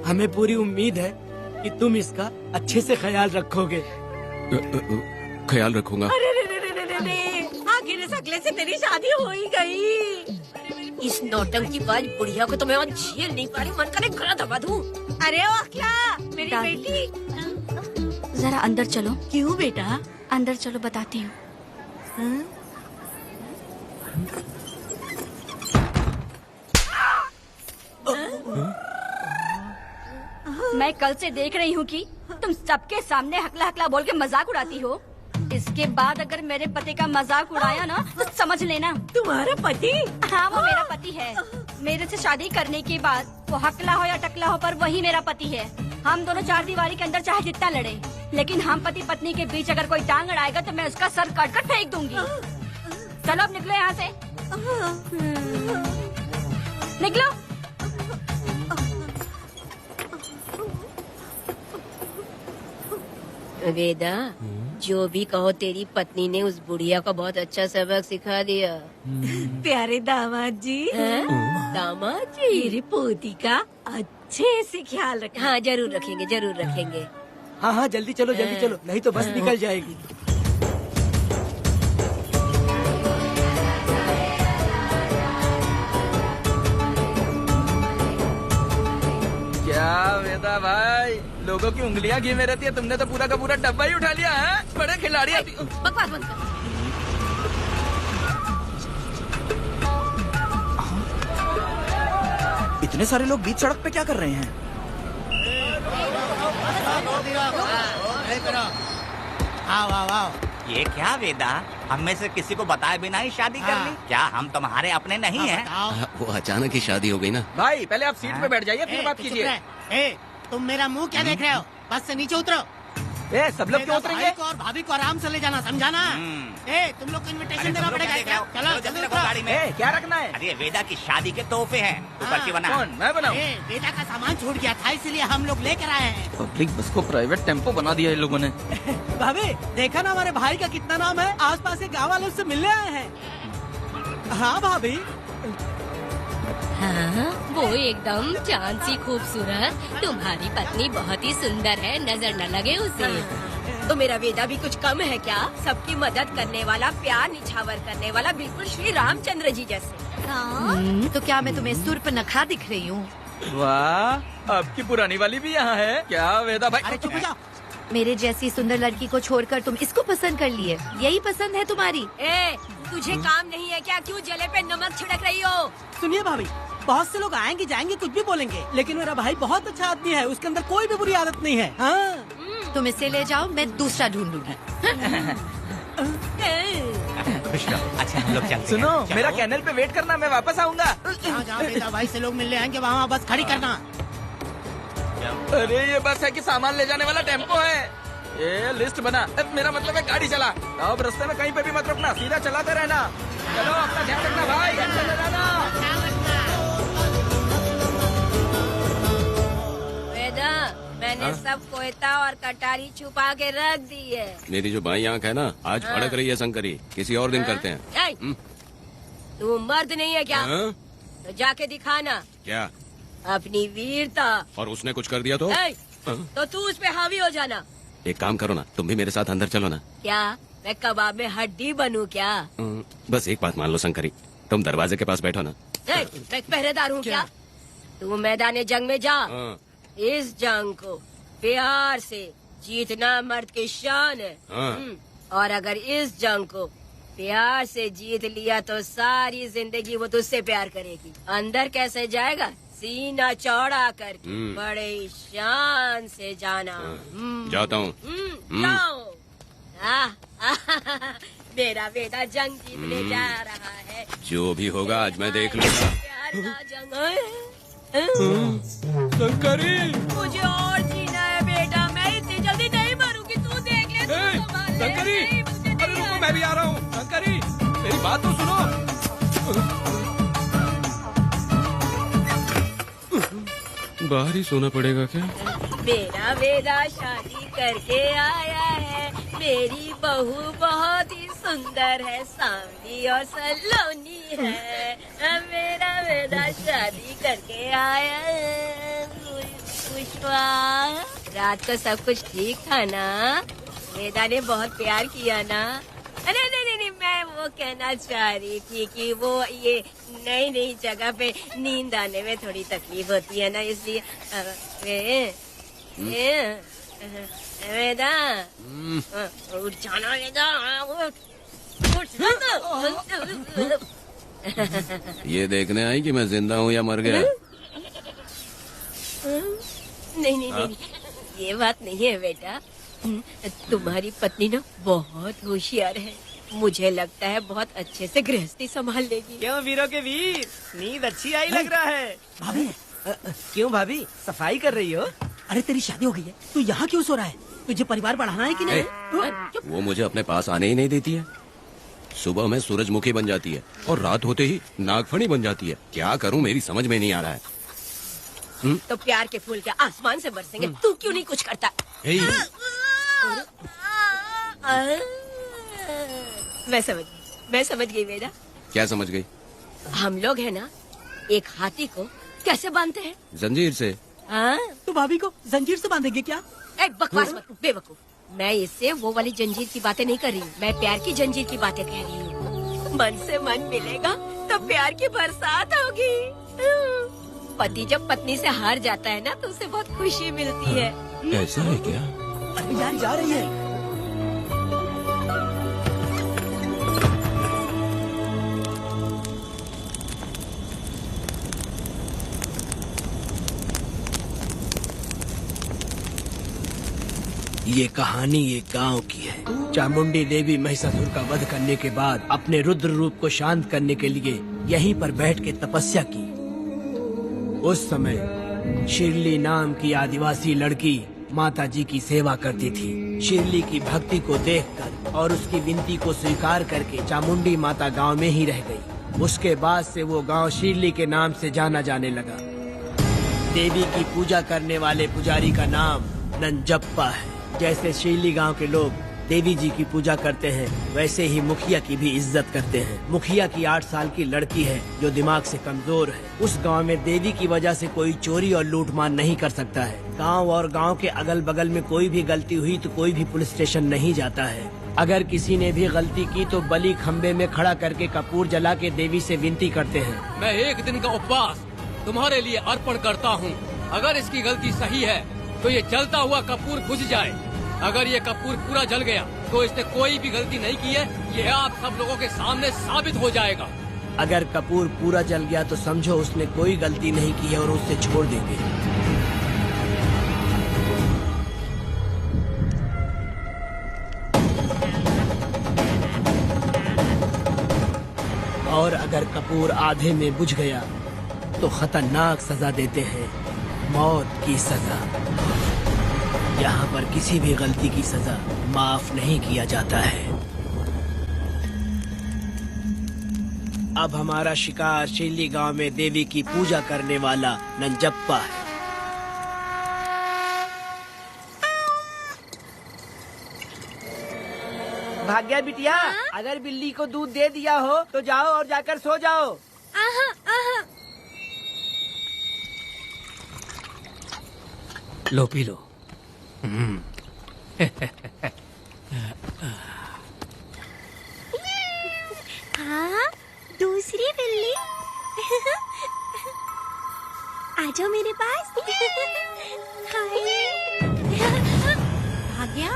हमें पूरी उम्मीद है कि तुम इसका अच्छे से ख्याल रखोगे। ख्याल रखूंगा। अरे रे रे रे रे रे रे, आखिर इस अगले से तेरी शादी हो ही गई। इस नौटंकी बाज बुढ़िया को तो मैं और झेल नहीं पा रही, मन करे गला दबा दूं। अरे ओ क्या मेरी बेटी, जरा अंदर चलो। क्यों बेटा? अंदर चलो, बताती हूँ। मैं कल से देख रही हूँ कि तुम सबके सामने हकला हकला बोल के मजाक उड़ाती हो। इसके बाद अगर मेरे पति का मजाक उड़ाया ना तो समझ लेना। तुम्हारा पति? हाँ, वो मेरा पति है। मेरे से शादी करने के बाद वो हकला हो या टकला हो, पर वही मेरा पति है। हम दोनों चार दीवारी के अंदर चाहे जितना लड़े, लेकिन हम पति पत्नी के बीच अगर कोई टांग अड़ाएगा तो मैं उसका सर काट कर फेंक दूंगी। चलो अब निकलो यहाँ से, निकलो। वेदा, जो भी कहो, तेरी पत्नी ने उस बुढ़िया को बहुत अच्छा सबक सिखा दिया। प्यारे दामाद जी। दामाद जी, मेरी पोती का अच्छे से ख्याल रखना। हाँ, जरूर रखेंगे, जरूर रखेंगे। हाँ हाँ, जल्दी चलो, जल्दी चलो, नहीं तो बस निकल जाएगी। क्या वेदा भाई, लोगों की उंगलियां घी में रहती है, तुमने तो पूरा का पूरा डब्बा ही उठा लिया है। बड़े खिलाड़ी। बकवास बंद कर। इतने सारे लोग बीच सड़क पे क्या कर रहे हैं? आओ आओ आओ। ये क्या वेदा, हम में से किसी को बताए बिना ही शादी कर ली? क्या हम तुम्हारे अपने नहीं हैं? वो अचानक ही शादी हो गई ना। भाई पहले आप सीट पे बैठ जाइए, फिर बात कीजिए। तुम मेरा मुंह क्या देख रहे हो? बस से नीचे उतरो। सब लोग क्यों उतरेंगे? भाई को और भाभी को आराम से ले जाना, समझाना? तुम लोग को इनविटेशन देना पड़ेगा क्या? चलो जल्दी उतरो। गाड़ी में क्या रखना है? अरे वेदा की शादी के तोहफे हैं, ऊपर की बना। कौन? मैं बनाऊं? बेटा का सामान छूट गया था, इसलिए हम लोग लेकर आए हैं। पब्लिक बस को प्राइवेट टेम्पो बना दिया इन लोगों ने। भाभी देखा ना हमारे भाई का कितना नाम है, आसपास के गाँव वाले उससे मिलने आए हैं। हाँ भाभी। हाँ, वो एकदम चांद सी खूबसूरत। तुम्हारी पत्नी बहुत ही सुंदर है, नजर न लगे उसे। तो मेरा वेदा भी कुछ कम है क्या? सबकी मदद करने वाला, प्यार निछावर करने वाला, बिल्कुल श्री रामचंद्र जी जैसे। तो क्या मैं तुम्हें सुर पर नखा दिख रही हूँ? वाह, आपकी पुरानी वाली भी यहाँ है क्या वेदा भाई? अरे चुप हो जाओ। मेरे जैसी सुंदर लड़की को छोड़कर तुम इसको पसंद कर लिए, यही पसंद है तुम्हारी? तुझे काम नहीं है क्या? क्यों जले पे नमक छिड़क रही हो? सुनिए भाभी, बहुत से लोग आएंगे जाएंगे, कुछ भी बोलेंगे, लेकिन मेरा भाई बहुत अच्छा आदमी है, उसके अंदर कोई भी बुरी आदत नहीं है। हाँ। तुम इसे ले जाओ, मैं दूसरा ढूंढूंगी। खुश रहो। अच्छा हम लोग चलते हैं। सुनो, चलो। मेरा कैनल पे वेट करना, मैं वापस आऊंगा। जहाँ बेटा भाई से लोग मिलने आएंगे वहाँ बस खड़ी करना। अरे ये बस है कि सामान ले जाने वाला टेम्पो है। ये लिस्ट बना, मेरा मतलब है गाड़ी चला। अब रास्ते में कहीं पे भी मत रुकना, सीधा चलाते रहना। चलो अपना ध्यान रखना भाई, अच्छा ले जाना। वेदा, मैंने सब कोयता और कटारी छुपा के रख दी है। मेरी जो बाई आंख है ना, आज फड़क रही है शंकरी। किसी और दिन करते हैं। तू मर्द नहीं है क्या? हाँ? तो जाके दिखाना क्या? अपनी वीरता। और उसने कुछ कर दिया तो? तो तू उस पे हावी हो जाना। एक काम करो ना, तुम भी मेरे साथ अंदर चलो ना। क्या मैं कबाब में हड्डी बनूं क्या? बस एक बात मान लो शंकरी, तुम दरवाजे के पास बैठो ना। मैं पहरेदार हूँ क्या? तू मैदान जंग में जा। इस जंग को प्यार से जीतना मर्द की शान है। और अगर इस जंग को प्यार से जीत लिया तो सारी जिंदगी वो तुझसे प्यार करेगी। अंदर कैसे जाएगा? सीना चौड़ा करके बड़े शान से जाना। जाता हूँ। जाओ। मेरा बेटा जंग जीतने जा रहा है। जो भी होगा आज मैं देख लूंगा। प्यार का जंग शंकरी, मुझे और जीना है बेटा, मैं इतनी जल्दी नहीं मरूंगी। तू देख ले, तू संभाल ले। शंकरी, नहीं, मुझे अरे नहीं रुको, मैं भी आ रहा हूँ। शंकरी, मेरी बात तो सुनो। बाहर ही सोना पड़ेगा क्या? मेरा बेटा शादी करके आया है। मेरी बहू बहुत ही सुंदर है, सांवली और सलोनी है। मेरा बेटा शादी करके आया है। पुष्पा, रात को सब कुछ ठीक था ना? वेदा ने बहुत प्यार किया ना? अरे नहीं, मैं वो कहना चाह रही थी कि वो ये नई जगह पे नींद आने में थोड़ी तकलीफ होती है ना, इसलिए वेदा उठ जाना, वेदा ये देखने आई कि मैं जिंदा हूँ या मर गया? नहीं, ये बात नहीं है बेटा। तुम्हारी पत्नी ना बहुत होशियार है, मुझे लगता है बहुत अच्छे से गृहस्थी संभाल लेगी। क्यों वीरों के वीर, नींद अच्छी आई लग रहा है। भाभी क्यों भाभी, सफाई कर रही हो? अरे तेरी शादी हो गई है, तू यहाँ क्यों सो रहा है? तुझे परिवार बढ़ाना है कि नहीं? वो मुझे अपने पास आने ही नहीं देती है। सुबह में सूरजमुखी बन जाती है और रात होते ही नागफनी बन जाती है। क्या करूँ, मेरी समझ में नहीं आ रहा है। तो प्यार के फूल क्या आसमान से बरसेंगे? तू क्यों नहीं कुछ करता? मैं समझ गई बेटा। क्या समझ गई? हम लोग है ना, एक हाथी को कैसे बांधते हैं? जंजीर से। तो भाभी को जंजीर से बांधेंगे क्या? बकवास मत, बेवकूफ। मैं इससे वो वाली जंजीर की बातें नहीं कर रही हूँ, मैं प्यार की जंजीर की बातें कह रही हूँ। मन से मन मिलेगा तो प्यार की बरसात होगी। पति जब पत्नी से हार जाता है ना, तो उसे बहुत खुशी मिलती है। ऐसा है क्या? अरे यार, जा रही है। ये कहानी एक गांव की है। चामुंडी देवी महिषासुर का वध करने के बाद अपने रुद्र रूप को शांत करने के लिए यहीं पर बैठ के तपस्या की। उस समय शिरली नाम की आदिवासी लड़की माता जी की सेवा करती थी। शिरली की भक्ति को देखकर और उसकी विनती को स्वीकार करके चामुंडी माता गांव में ही रह गई। उसके बाद से वो गांव शिरली के नाम से जाना जाने लगा। देवी की पूजा करने वाले पुजारी का नाम नंजप्पा है। जैसे शिरली गांव के लोग देवी जी की पूजा करते हैं, वैसे ही मुखिया की भी इज्जत करते हैं। मुखिया की 8 साल की लड़की है जो दिमाग से कमजोर है। उस गांव में देवी की वजह से कोई चोरी और लूटमार नहीं कर सकता है। गांव और गांव के अगल बगल में कोई भी गलती हुई तो कोई भी पुलिस स्टेशन नहीं जाता है। अगर किसी ने भी गलती की तो बलि खम्बे में खड़ा करके कपूर जला के देवी से विनती करते हैं। मैं 1 दिन का उपवास तुम्हारे लिए अर्पण करता हूँ। अगर इसकी गलती सही है तो ये जलता हुआ कपूर बुझ जाए। अगर ये कपूर पूरा जल गया तो इसने कोई भी गलती नहीं की है, ये आप सब लोगों के सामने साबित हो जाएगा। अगर कपूर पूरा जल गया तो समझो उसने कोई गलती नहीं की है और उसे छोड़ देंगे। और अगर कपूर आधे में बुझ गया तो खतरनाक सजा देते हैं, मौत की सजा। यहाँ पर किसी भी गलती की सजा माफ नहीं किया जाता है। अब हमारा शिकार शिरली गांव में देवी की पूजा करने वाला नंजप्पा है। भाग्या बिटिया, अगर बिल्ली को दूध दे दिया हो तो जाओ और जाकर सो जाओ। लो पी लो। हाँ, दूसरी बिल्ली। आ जाओ मेरे पास। भाग्या,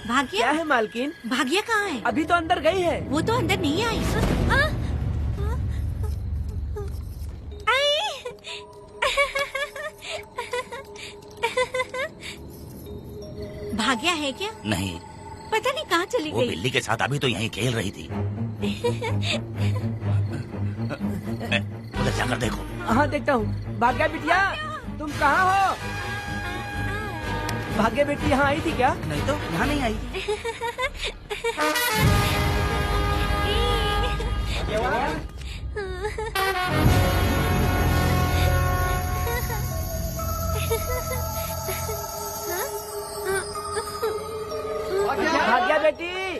भाग्या क्या है मालकिन? भाग्या कहाँ है? अभी तो अंदर गई है। वो तो अंदर नहीं आई। भाग्या है क्या? नहीं, पता नहीं कहाँ चली वो गई। बिल्ली के साथ अभी तो यहीं खेल रही थी। उधर जाकर देखो। हाँ देखता हूँ। भाग्या बिटिया, तुम कहाँ हो? भाग्या बेटी यहाँ आई थी क्या? नहीं तो यहाँ नहीं आई। बेटी,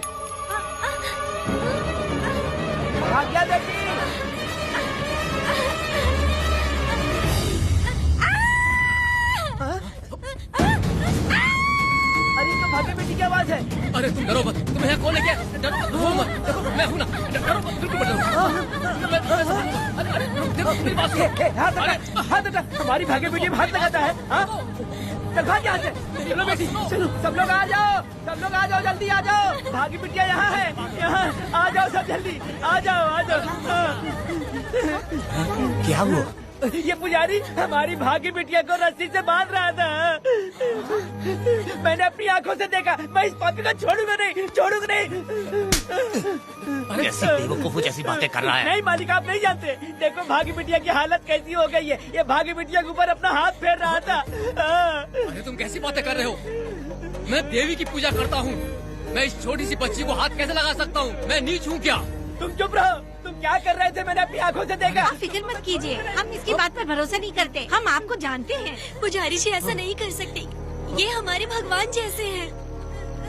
भाग्या बेटी। अरे तो भाग्य बेटी की आवाज है। अरे तुम डरो मत, तुम्हें यहाँ कौन लेके आया? डरो मत, रो मत, देखो मैं हूँ ना, डरो मत, बिल्कुल मत डरो। अरे देखो मेरी बात सुनो। हाथ हटा, हमारी भाग्य बेटी में हाथ लगाता है। चल भाग यहाँ से। चलो बेटी, चलो सब लोग आ जाओ, सब लोग आ जाओ, जल्दी आ जाओ। भाग्य बिटिया यहाँ है, यहाँ आ जाओ सब जल्दी, आ जाओ आ जाओ। क्या हुआ? ये पुजारी हमारी भाग्य बिटिया को रस्सी से बांध रहा था। मैंने अपनी आंखों से देखा। मैं इस पापी को छोड़ूंगा नहीं, छोड़ूंगा नहीं। कैसी बेवकूफों जैसी बातें कर रहा है? नहीं मालिक, आप नहीं जानते। देखो भाग्य बिटिया की हालत कैसी हो गई है। ये भाग्य बिटिया के ऊपर अपना हाथ फेर रहा था। अरे तुम कैसी बातें कर रहे हो? मैं देवी की पूजा करता हूँ। मैं इस छोटी सी बच्ची को हाथ कैसे लगा सकता हूँ? मैं नीच हूँ क्या? तुम चुप रहो। तुम क्या कर रहे थे? मैंने अपनी आंखों से देखा। आप फिक्र मत कीजिए, हम इसकी बात पर भरोसा नहीं करते। हम आपको जानते हैं। पुजारी जी ऐसा नहीं कर सकते, ये हमारे भगवान जैसे हैं।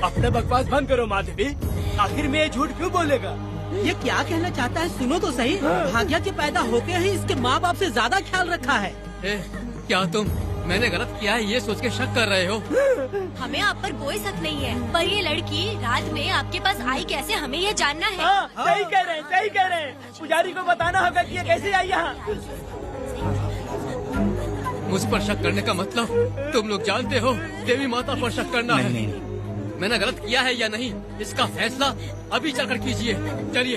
अपना बकवास बंद करो माँ देवी। आखिर में ये झूठ क्यों बोलेगा? ये क्या कहना चाहता है? सुनो तो सही। भाग्या के पैदा होके ही इसके माँ बाप से ज्यादा ख्याल रखा है। क्या तुम मैंने गलत किया है ये सोच के शक कर रहे हो? हमें आप पर कोई शक नहीं है, पर ये लड़की रात में आपके पास आई कैसे, हमें ये जानना है। सही कह रहे हैं, सही कह रहे हैं। पुजारी को बताना होगा कि ये कैसे आई यहाँ। मुझ पर शक करने का मतलब तुम लोग जानते हो देवी माता पर शक करना है। मैंने गलत किया है या नहीं, इसका फैसला अभी चलकर कीजिए। चलिए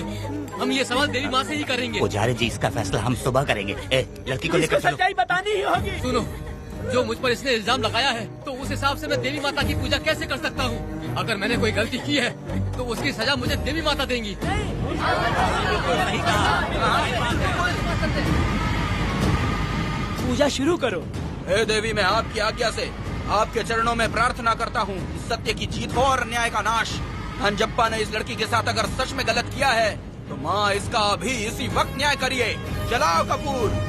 हम ये सवाल देवी माँ से ही करेंगे। पुजारी जी, इसका फैसला हम सुबह करेंगे। लड़की को लेकर चलो। सच्चाई बतानी ही होगी। सुनो, जो मुझ पर इसने इल्जाम लगाया है, तो उस हिसाब से मैं देवी माता की पूजा कैसे कर सकता हूँ? अगर मैंने कोई गलती की है तो उसकी सजा मुझे देवी माता देंगी। पूजा शुरू करो। हे देवी, मैं आपकी आज्ञा से आपके चरणों में प्रार्थना करता हूँ, सत्य की जीत हो और अन्याय का नाश। धनजप्पा ने इस लड़की के साथ अगर सच में गलत किया है तो माँ इसका अभी इसी वक्त न्याय करिए। जलाओ कपूर।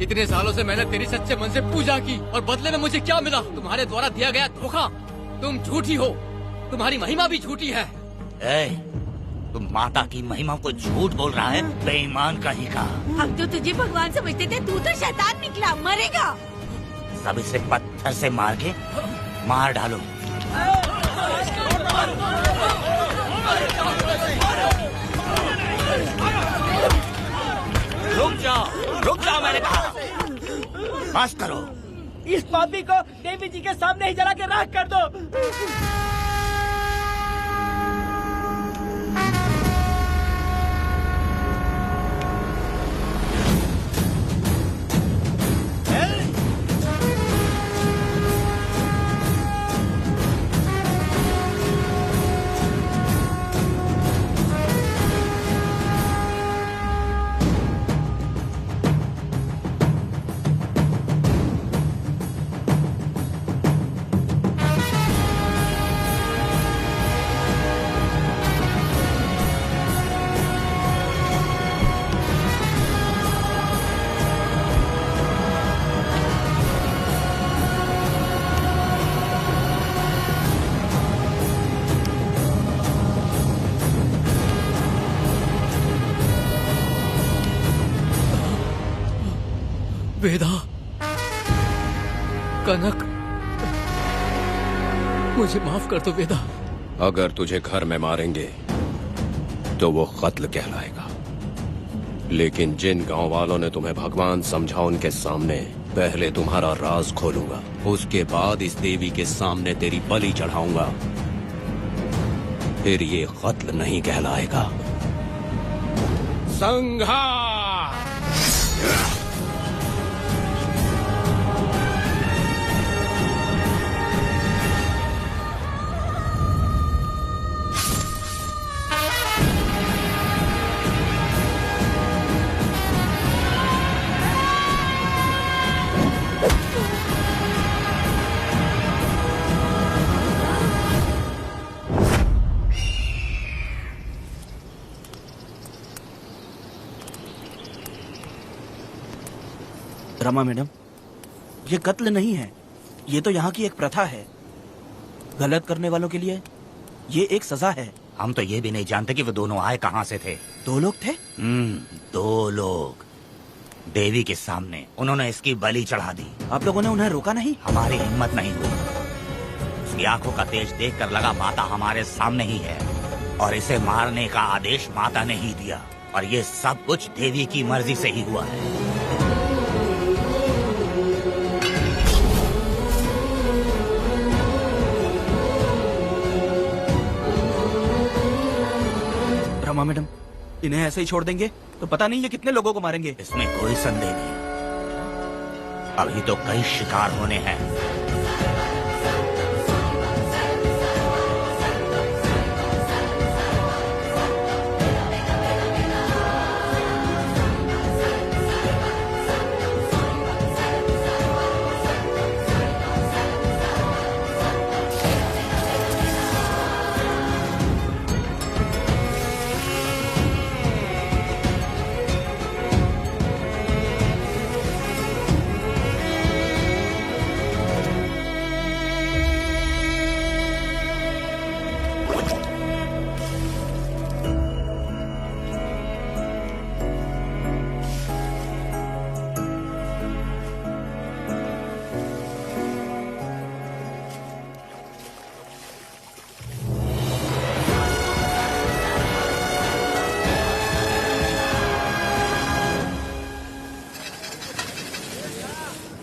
इतने सालों से मैंने तेरी सच्चे मन से पूजा की और बदले में मुझे क्या मिला? तुम्हारे द्वारा दिया गया धोखा। तुम झूठी हो, तुम्हारी महिमा भी झूठी है। तुम माता की महिमा को झूठ बोल रहा है, बेईमान कहीं का। हम तो तुझे भगवान समझते थे, तू तो शैतान निकला, मरेगा। सब इसे पत्थर से मार के मार डालो। रुक जाओ मैंने कहा। बस करो। इस पापी को देवी जी के सामने ही जला के राख कर दो। वेदा, कनक, मुझे माफ कर दो वेदा। अगर तुझे घर में मारेंगे तो वो कत्ल कहलाएगा, लेकिन जिन गांव वालों ने तुम्हें भगवान समझा उनके सामने पहले तुम्हारा राज खोलूंगा, उसके बाद इस देवी के सामने तेरी बलि चढ़ाऊंगा, फिर ये कत्ल नहीं कहलाएगा। संघार। रमा मैडम, ये कत्ल नहीं है, ये तो यहाँ की एक प्रथा है। गलत करने वालों के लिए ये एक सजा है। हम तो ये भी नहीं जानते कि वो दोनों आए कहाँ से थे। 2 लोग थे? 2 लोग देवी के सामने, उन्होंने इसकी बलि चढ़ा दी। आप लोगों ने उन्हें रोका नहीं? हमारी हिम्मत नहीं हुई। उसकी आंखों का तेज देखकर लगा माता हमारे सामने ही है और इसे मारने का आदेश माता ने ही दिया, और ये सब कुछ देवी की मर्जी से ही हुआ है। रमा मैडम, इन्हें ऐसे ही छोड़ देंगे तो पता नहीं ये कितने लोगों को मारेंगे। इसमें कोई संदेह नहीं, अभी तो कई शिकार होने हैं।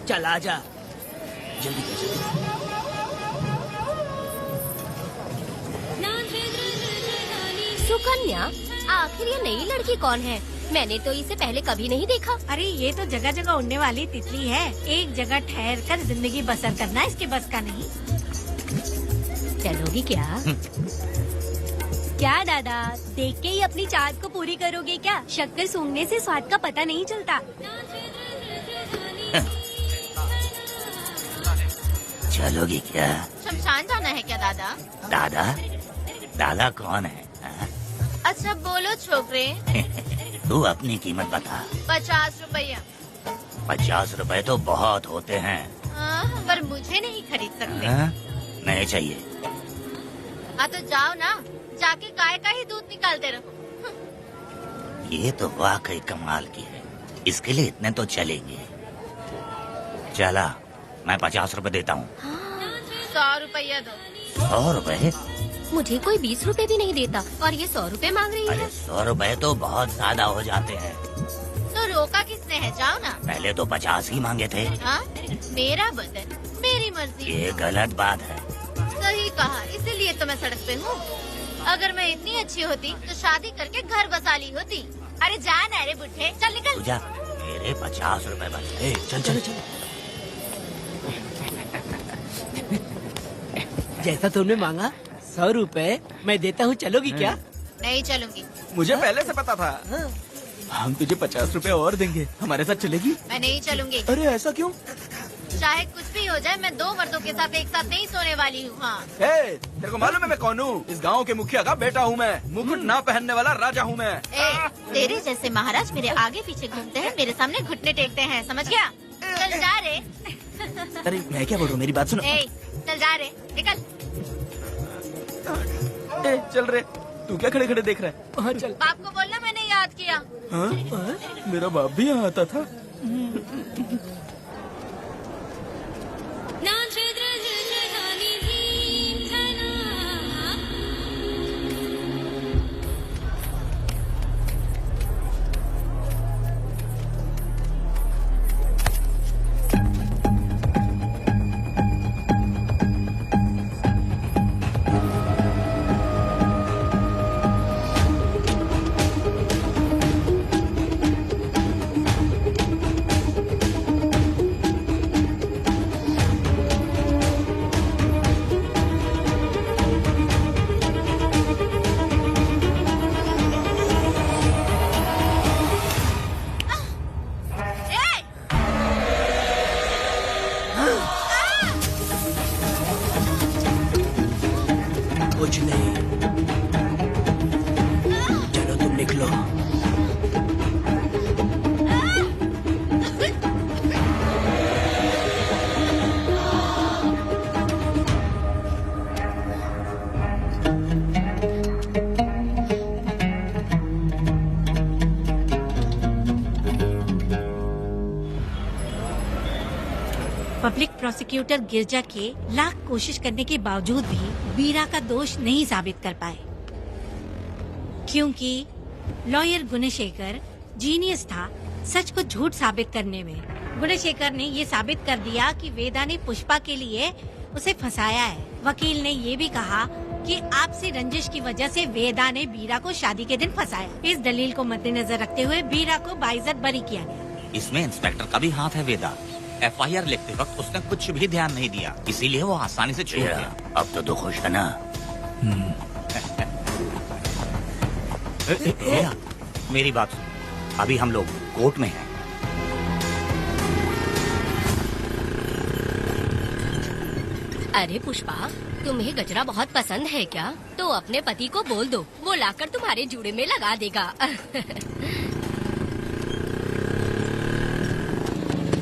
चल आजा, जल्दी कर, जल्दी। सुकन्या, आखिर ये नई लड़की कौन है? मैंने तो इसे पहले कभी नहीं देखा। अरे ये तो जगह जगह उड़ने वाली तितली है। एक जगह ठहर कर जिंदगी बसर करना इसके बस का नहीं। चलोगी क्या? क्या दादा, देख के ही अपनी चाहत को पूरी करोगे क्या? शक्कर सूंघने से स्वाद का पता नहीं चलता। चलोगी क्या? शमशान जाना है क्या दादा? दादा? दादा कौन है? अच्छा बोलो छोकरे। तू अपनी कीमत बता। 50 रुपया। 50 रुपए तो बहुत होते हैं। पर मुझे नहीं खरीद सकते। नहीं चाहिए। तो जाओ ना, जाके गाय का ही दूध निकालते रहो। ये तो वाकई कमाल की है, इसके लिए इतने तो चलेंगे। चला, मैं 50 रुपए देता हूँ। 100 रुपया दो। 100 रुपए? मुझे कोई 20 रुपए भी नहीं देता और ये 100 रुपए मांग रही है। अरे 100 रुपए तो बहुत ज्यादा हो जाते हैं। तो रोका किसने है? जाओ ना। पहले तो 50 ही मांगे थे। हाँ? मेरा बदन, मेरी मर्जी। ये गलत बात है। सही कहा, इसीलिए तो मैं सड़क पे हूँ। अगर मैं इतनी अच्छी होती तो शादी करके घर बसा ली होती। अरे जा ना रे बुढ़े, चल निकल। पूजा, मेरे 50 रुपए बचे। चल चल चल। जैसा तुमने मांगा 100 रुपए मैं देता हूँ, चलोगी क्या? नहीं चलूंगी। मुझे पहले से पता था। हम तुझे 50 रुपए और देंगे, हमारे साथ चलेगी? मैं नहीं चलूंगी। अरे ऐसा क्यों? चाहे कुछ भी हो जाए, मैं 2 मर्दों के साथ एक साथ नहीं सोने वाली हूँ। हाँ। तेरे को मालूम है मैं कौन हूँ? इस गांव के मुखिया का बेटा हूँ मैं। मुकुट ना पहनने वाला राजा हूँ मैं। तेरे जैसे महाराज मेरे आगे पीछे घूमते हैं, मेरे सामने घुटने टेकते हैं, समझ गया? चल जा रे। अरे मैं क्या बोल रहा हूँ, मेरी बात सुनो। चल जा रे, निकल। चल रे, तू क्या खड़े खड़े देख रहा है? हाँ चल। बाप को बोलना मैंने याद किया। हाँ? मेरा बाप भी यहाँ आता था। पब्लिक प्रोसिक्यूटर गिरजा के लाख कोशिश करने के बावजूद भी वीरा का दोष नहीं साबित कर पाए, क्योंकि लॉयर गुणशेखर जीनियस था सच को झूठ साबित करने में। गुणशेखर ने ये साबित कर दिया कि वेदा ने पुष्पा के लिए उसे फंसाया है। वकील ने ये भी कहा कि आपसी रंजिश की वजह से वेदा ने वीरा को शादी के दिन फंसाया। इस दलील को मद्देनजर रखते हुए वीरा को बाइज्जत बरी किया गया। इसमें इंस्पेक्टर का भी हाथ है वेदा। FIR लिखते वक्त उसने कुछ भी ध्यान नहीं दिया, इसीलिए वो आसानी से छूट गया। अब तो खुश है ना? वेदा, मेरी बात सुन, अभी हम लोग कोर्ट में हैं। अरे पुष्पा, तुम्हें गजरा बहुत पसंद है क्या? तो अपने पति को बोल दो, वो लाकर तुम्हारे जूड़े में लगा देगा।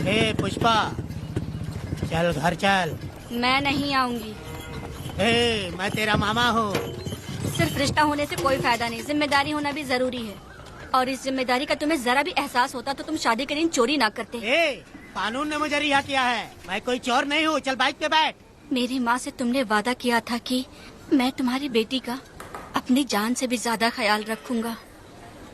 ए पुष्पा, चल घर चल। मैं नहीं आऊंगी। ए, मैं तेरा मामा हूँ। सिर्फ रिश्ता होने से कोई फायदा नहीं, जिम्मेदारी होना भी जरूरी है। और इस जिम्मेदारी का तुम्हें जरा भी एहसास होता तो तुम शादी के दिन चोरी ना करते। कानून ने मुझे रिहा किया है, मैं कोई चोर नहीं हूँ। चल बाइक पे बैठ। मेरी माँ से तुमने वादा किया था कि मैं तुम्हारी बेटी का अपनी जान से भी ज्यादा ख्याल रखूंगा,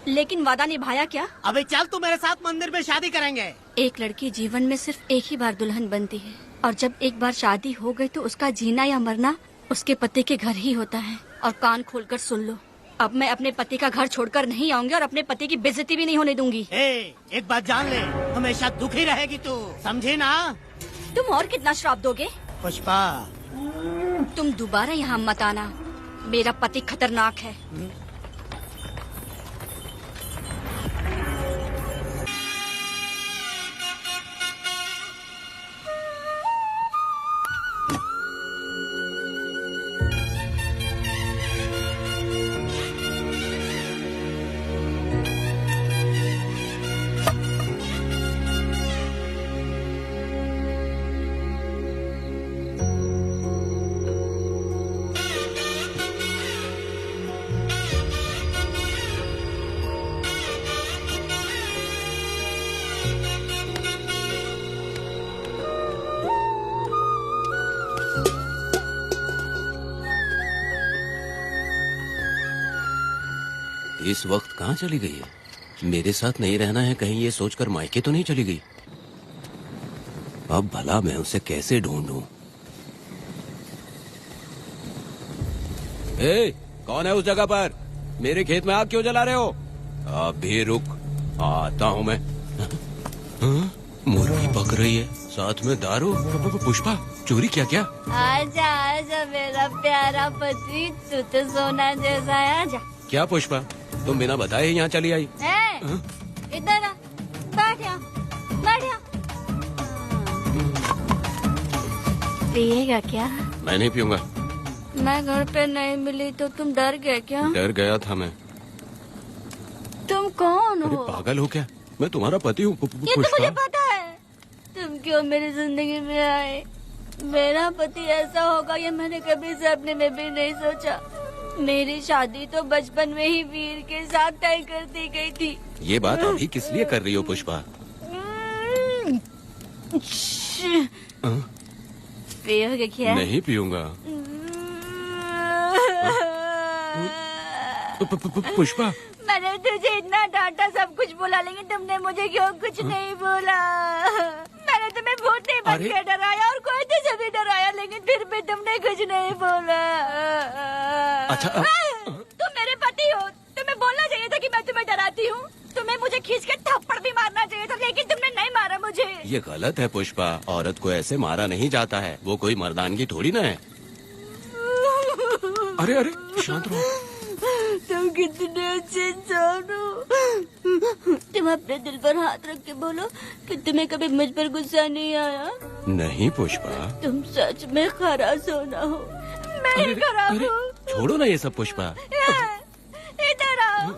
लेकिन वादा निभाया क्या? अबे चल, तू मेरे साथ मंदिर में शादी करेंगे। एक लड़की जीवन में सिर्फ एक ही बार दुल्हन बनती है, और जब एक बार शादी हो गई तो उसका जीना या मरना उसके पति के घर ही होता है। और कान खोलकर सुन लो, अब मैं अपने पति का घर छोड़कर नहीं आऊंगी और अपने पति की बेइज्जती भी नहीं होने दूंगी। एक बात जान ले, हमेशा दुखी रहेगी तू, समझी ना? तुम और कितना श्राप दोगे? पुष्पा, तुम दोबारा यहाँ मत आना, मेरा पति खतरनाक है। इस वक्त कहाँ चली गई है? मेरे साथ नहीं रहना है कहीं ये सोचकर मायके तो नहीं चली गई? अब भला मैं उसे कैसे ढूंढूं? ए, कौन है उस जगह पर? मेरे खेत में आग क्यों जला रहे हो? अब भी रुक, आता हूँ मैं। हाँ? मुर्गी पक रही है, साथ में दारू। पुष्पा, चोरी क्या? क्या? आजा आजा मेरा प्यारा पति, तू तो सोना जैसा है। आजा। क्या पुष्पा, तुम बिना बताए ही यहाँ चली आई? इधर आ, बैठ यहाँ, बैठ यहाँ। पिएगा क्या? मैं नहीं पीऊंगा। मैं घर पे नहीं मिली तो तुम डर गए क्या? डर गया था मैं। तुम कौन हो? पागल हो क्या? मैं तुम्हारा पति हूँ। ये तो मुझे पता है। तुम क्यों मेरी जिंदगी में आए? मेरा पति ऐसा होगा ये मैंने कभी सपने में भी नहीं सोचा। मेरी शादी तो बचपन में ही वीर के साथ तय कर दी गई थी। ये बात अभी किस लिए कर रही हो पुष्पा? पियोगे क्या? नहीं पीऊंगा। पुष्पा, मैंने तुझे इतना डांटा, सब कुछ बोला, लेकिन तुमने मुझे क्यों कुछ नहीं बोला? मैंने तुम्हें भूतनी बन के डराया और कोई तुझे भी डराया, लेकिन फिर भी तुमने कुछ नहीं बोला। अच्छा, तुम मेरे पति हो, तुम्हें बोलना चाहिए था कि मैं तुम्हें डराती हूँ। तुम्हें मुझे खींच के थप्पड़ भी मारना चाहिए था, लेकिन तुमने नहीं मारा मुझे। ये गलत है पुष्पा, औरत को ऐसे मारा नहीं जाता है, वो कोई मर्दानगी थोड़ी ना है। अरे अरे शांत रहो। तुम कितने अच्छे इंसान हो। तुम अपने दिल पर हाथ रख के बोलो कि तुम्हें कभी मुझ पर गुस्सा नहीं आया। नहीं पुष्पा, तुम सच में खरा सोना हो। मैं खराब हूँ। छोड़ो ना ये सब पुष्पा। इधर आओ।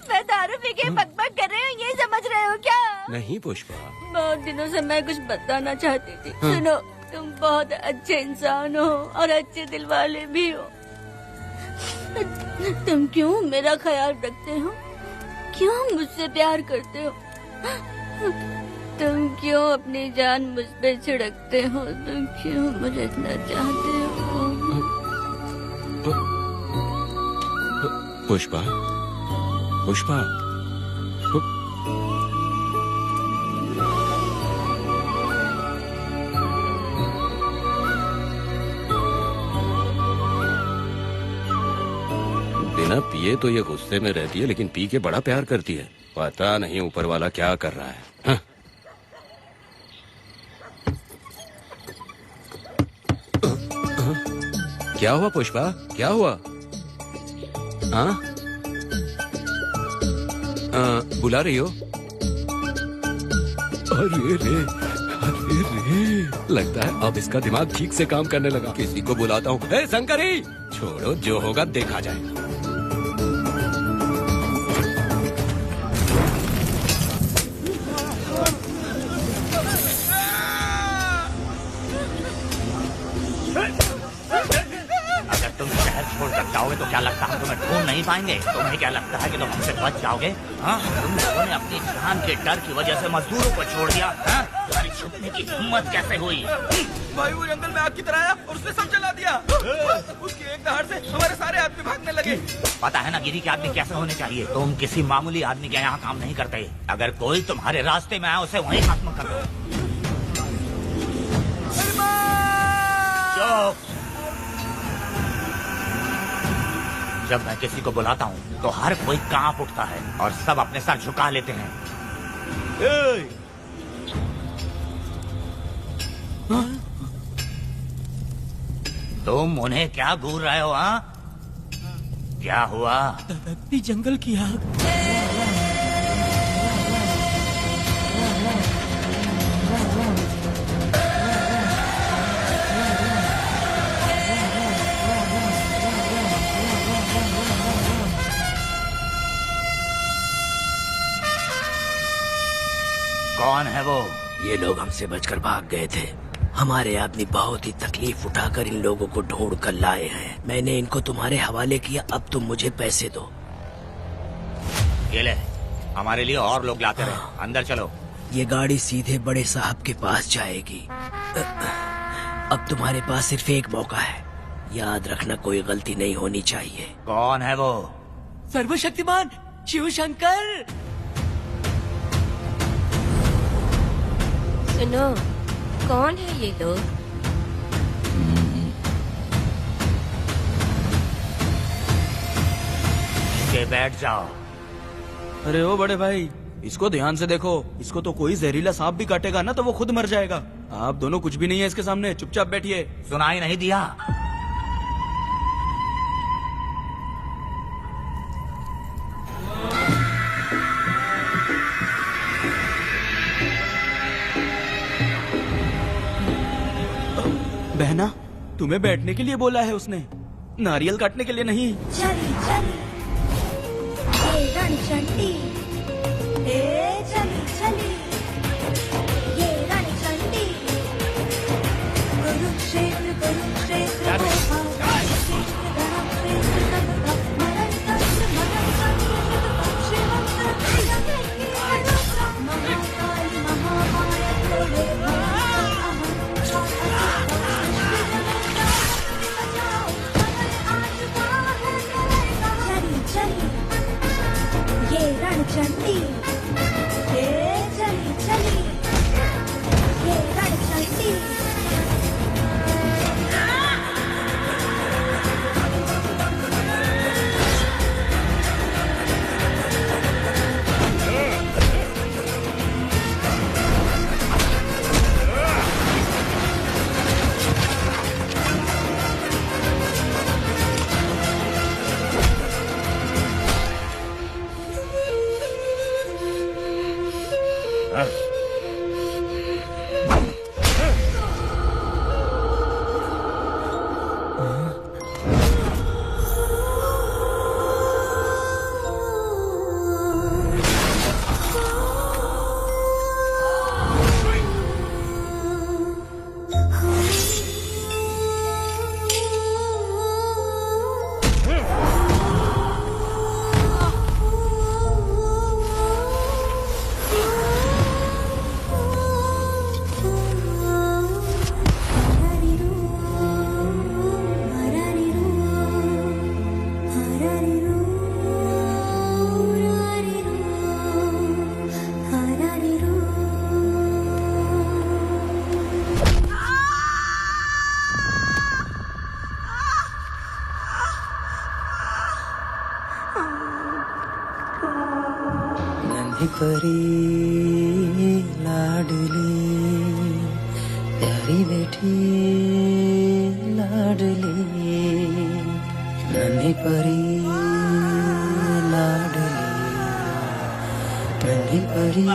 मैं दारू पी के बकबक कर रही हूँ, ये समझ रहे हो क्या? नहीं पुष्पा, बहुत दिनों से मैं कुछ बताना चाहती थी। सुनो, तुम बहुत अच्छे इंसान हो और अच्छे दिल वाले भी हो। तुम क्यों मेरा ख्याल रखते हो? क्यों मुझसे प्यार करते हो? तुम क्यों अपनी जान मुझ पे छिड़कते हो? तुम क्यों मुझे इतना चाहते हो? पुष्पा, पुष्पा, बिना पिए तो ये गुस्से में रहती है, लेकिन पी के बड़ा प्यार करती है। पता नहीं ऊपर वाला क्या कर रहा है। हाँ? क्या हुआ पुष्पा, क्या हुआ? हाँ? बुला रही हो? अरे रे, लगता है अब इसका दिमाग ठीक से काम करने लगा। किसी को बुलाता हूँ। हे शंकरी, छोड़ो, जो होगा देखा जाएगा। अगर तुम शहर छोड़कर जाओगे तो क्या लगता है तुम्हें ढूंढ नहीं पाएंगे? तुम्हें क्या लगता है कि तुम हमसे बच जाओगे? हाँ, तुम लोगों ने अपनी जान के डर की वजह से मजदूरों को छोड़ दिया। हाँ? तुम्हारी छुपने की हिम्मत कैसे हुई? भाई वो जंगल में आग की तरह आया और उसने सब जला दिया। उसकी एक दहाड़ से हमारे सारे आदमी भागने लगे। पता है ना गिरी के आदमी कैसे होने चाहिए? तुम किसी मामूली आदमी के यहाँ काम नहीं करते। अगर कोई तुम्हारे रास्ते में आए उसे वहीं खत्म कर दो। चुप। जब मैं किसी को बुलाता हूँ तो हर कोई कांप उठता है और सब अपने सर झुका लेते हैं। तुम उन्हें क्या घूर रहे हो? हाँ, क्या हुआ? दादाजी, जंगल की आग। कौन है वो? ये लोग हमसे बचकर भाग गए थे। हमारे आदमी बहुत ही तकलीफ उठाकर इन लोगों को ढूंढ कर लाए हैं। मैंने इनको तुम्हारे हवाले किया, अब तुम मुझे पैसे दो। ये ले, हमारे लिए और लोग लाते रहे। अंदर चलो। ये गाड़ी सीधे बड़े साहब के पास जाएगी। अब तुम्हारे पास सिर्फ एक मौका है, याद रखना कोई गलती नहीं होनी चाहिए। कौन है वो? सर्वशक्तिमान शिव शंकर। सुनो, कौन है ये लोग? के बैठ जाओ। अरे ओ बड़े भाई, इसको ध्यान से देखो। इसको तो कोई जहरीला सांप भी काटेगा ना तो वो खुद मर जाएगा। आप दोनों कुछ भी नहीं है इसके सामने, चुपचाप बैठिए। सुनाई नहीं दिया? बहना, तुम्हें बैठने के लिए बोला है उसने, नारियल काटने के लिए नहीं। चली चली ये रणचंडी, चली चली ये रणचंडी। कुरुक्षेत्र कुरुक्षेत्र परी लाडली प्यारी बेटी लाडली नन्ही परी लाडली नन्ही परी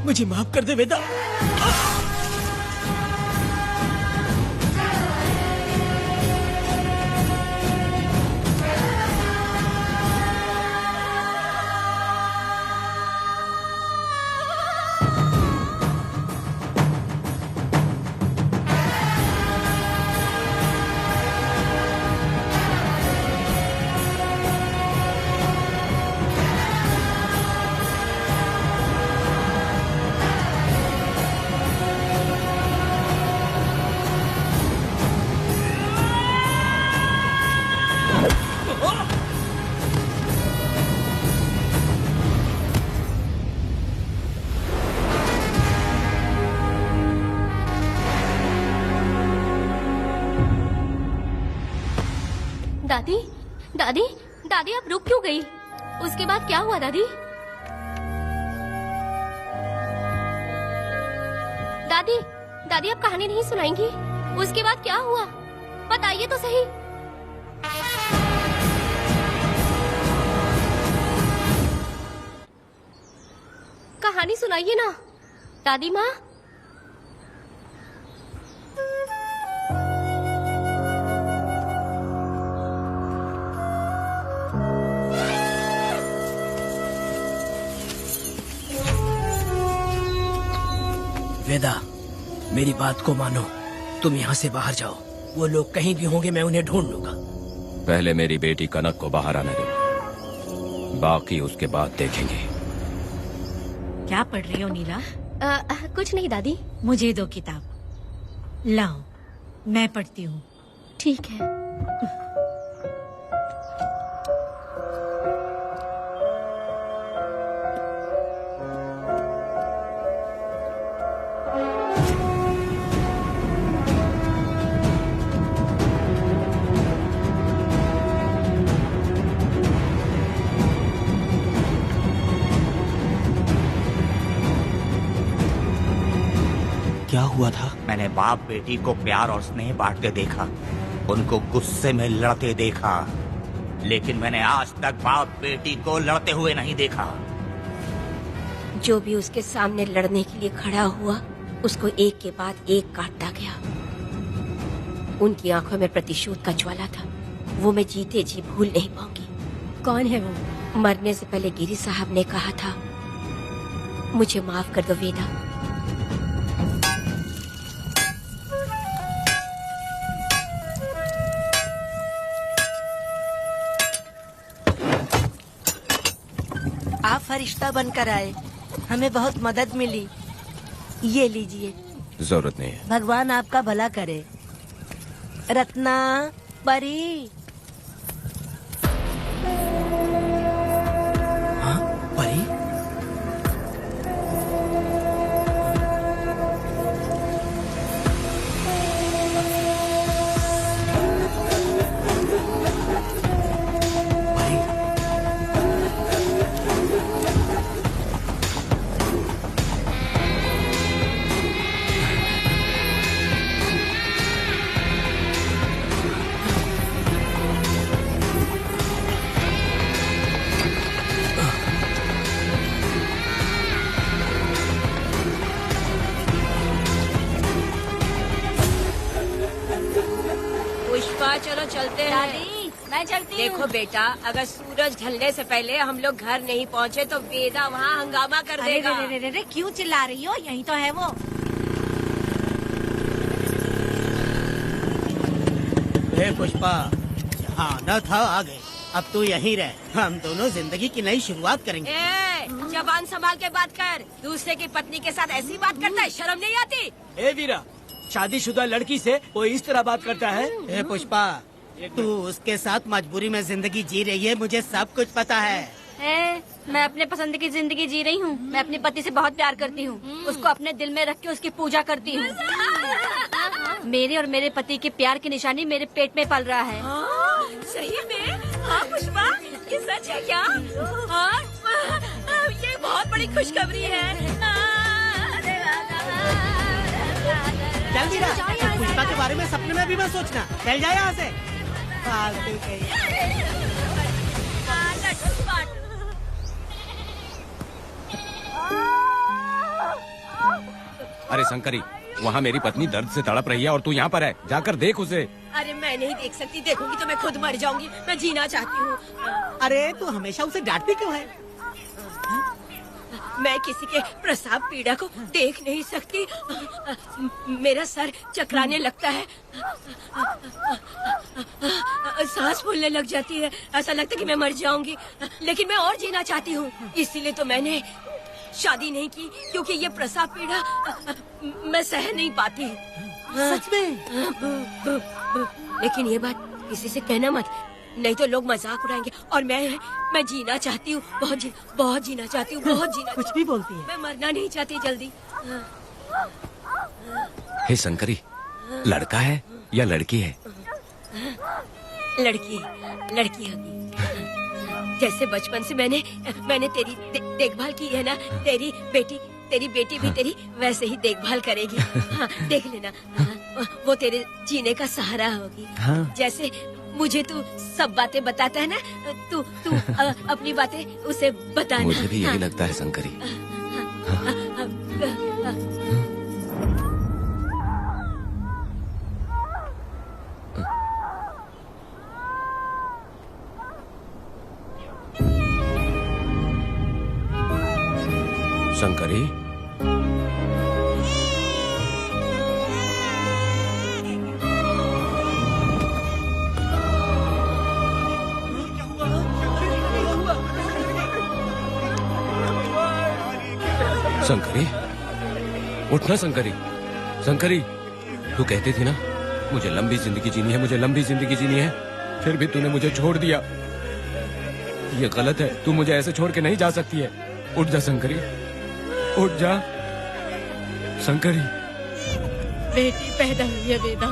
मुझे माफ कर दे वेदा। दादी दादी दादी आप रुक क्यों गई? उसके बाद क्या हुआ दादी? दादी दादी आप कहानी नहीं सुनाएंगी? उसके बाद क्या हुआ बताइए तो सही। कहानी सुनाइए ना दादी माँ। वेदा मेरी बात को मानो, तुम यहाँ से बाहर जाओ। वो लोग कहीं भी होंगे, मैं उन्हें ढूंढ लूंगा। पहले मेरी बेटी कनक को बाहर आने दो, बाकी उसके बाद देखेंगे। क्या पढ़ रही हो नीला? कुछ नहीं दादी। मुझे दो किताब लाओ, मैं पढ़ती हूँ। ठीक है। क्या हुआ था? मैंने बाप बेटी को प्यार और स्नेह बांटते देखा, उनको गुस्से में लड़ते देखा, लेकिन मैंने आज तक बाप बेटी को लड़ते हुए नहीं देखा। जो भी उसके सामने लड़ने के लिए खड़ा हुआ उसको एक के बाद एक काटता गया। उनकी आंखों में प्रतिशोध का ज्वाला था, वो मैं जीते जी भूल नहीं पाऊंगी। कौन है वो? मरने से पहले गिरी साहब ने कहा था, मुझे माफ कर दो वेदा। आप फरिश्ता बनकर आए, हमें बहुत मदद मिली। ये लीजिए। जरूरत नहीं है। भगवान आपका भला करे। रत्ना परी। हाँ परी? पुष्पा चलो चलते हैं। दादी मैं चलती देखो बेटा, अगर सूरज ढलने से पहले हम लोग घर नहीं पहुँचे तो वेदा वहाँ हंगामा कर अरे देगा। रे रे रे रे, क्यों चिल्ला रही हो? यही तो है वो। पुष्पा, आना था आ गए, अब तू यहीं रह, हम दोनों जिंदगी की नई शुरुआत करेंगे। ए, जबान संभाल के बात कर। दूसरे की पत्नी के साथ ऐसी बात करता है, शर्म नहीं आती? ए वीरा, शादीशुदा लड़की से कोई इस तरह बात करता है? ए पुष्पा, तू उसके साथ मजबूरी में जिंदगी जी रही है, मुझे सब कुछ पता है। मैं अपने पसंद की जिंदगी जी रही हूँ। मैं अपने पति से बहुत प्यार करती हूँ, उसको अपने दिल में रख के उसकी पूजा करती हूँ। मेरे और मेरे पति के प्यार की निशानी मेरे पेट में पल रहा है। सही में? हाँ पुष्पा, ये सच है क्या? हाँ, ये बहुत बड़ी खुशखबरी है। जल्दी रह, पुष्पा के बारे में सपने में भी मत सोचना, चल जाए यहाँ से। फालतू के। अरे शंकरी, वहाँ मेरी पत्नी दर्द से तड़प रही है और तू यहाँ पर है, जाकर देख उसे। अरे मैं नहीं देख सकती, देखूंगी तो मैं खुद मर जाऊंगी। मैं जीना चाहती हूँ। अरे तू हमेशा उसे डांटती क्यों है? मैं किसी के प्रसाव पीड़ा को देख नहीं सकती। मेरा सर चकराने लगता है, सांस फूलने लग जाती है, ऐसा लगता है कि मैं मर जाऊंगी। लेकिन मैं और जीना चाहती हूँ, इसीलिए तो मैंने शादी नहीं की, क्योंकि ये प्रसाव पीड़ा मैं सह नहीं पाती। सच में? लेकिन ये बात किसी से कहना मत, नहीं तो लोग मजाक उड़ाएंगे। और मैं जीना चाहती हूँ, बहुत जीना चाहती हूँ, बहुत जीना। कुछ भी बोलती है। मैं मरना नहीं चाहती जल्दी। हे शंकरी, लड़का है या लड़की है? लड़की होगी। जैसे बचपन से मैंने तेरी देखभाल की है ना, तेरी बेटी भी तेरी वैसे ही देखभाल करेगी। हाँ, देख लेना। हाँ, वो तेरे जीने का सहारा होगी। हाँ। जैसे मुझे तू सब बातें बताता है ना, तू अपनी बातें उसे बताना। मुझे भी यही हाँ। लगता है शंकरी। शंकरी, शंकरी, उठना शंकरी। शंकरी, तू कहती थी ना मुझे लंबी जिंदगी जीनी है, मुझे लंबी जिंदगी जीनी है, फिर भी तूने मुझे छोड़ दिया। ये गलत है, तू मुझे ऐसे छोड़ के नहीं जा सकती है। उठ जा शंकरी, उठ जा शंकरी। बेटी पैदा हुई है वेदा।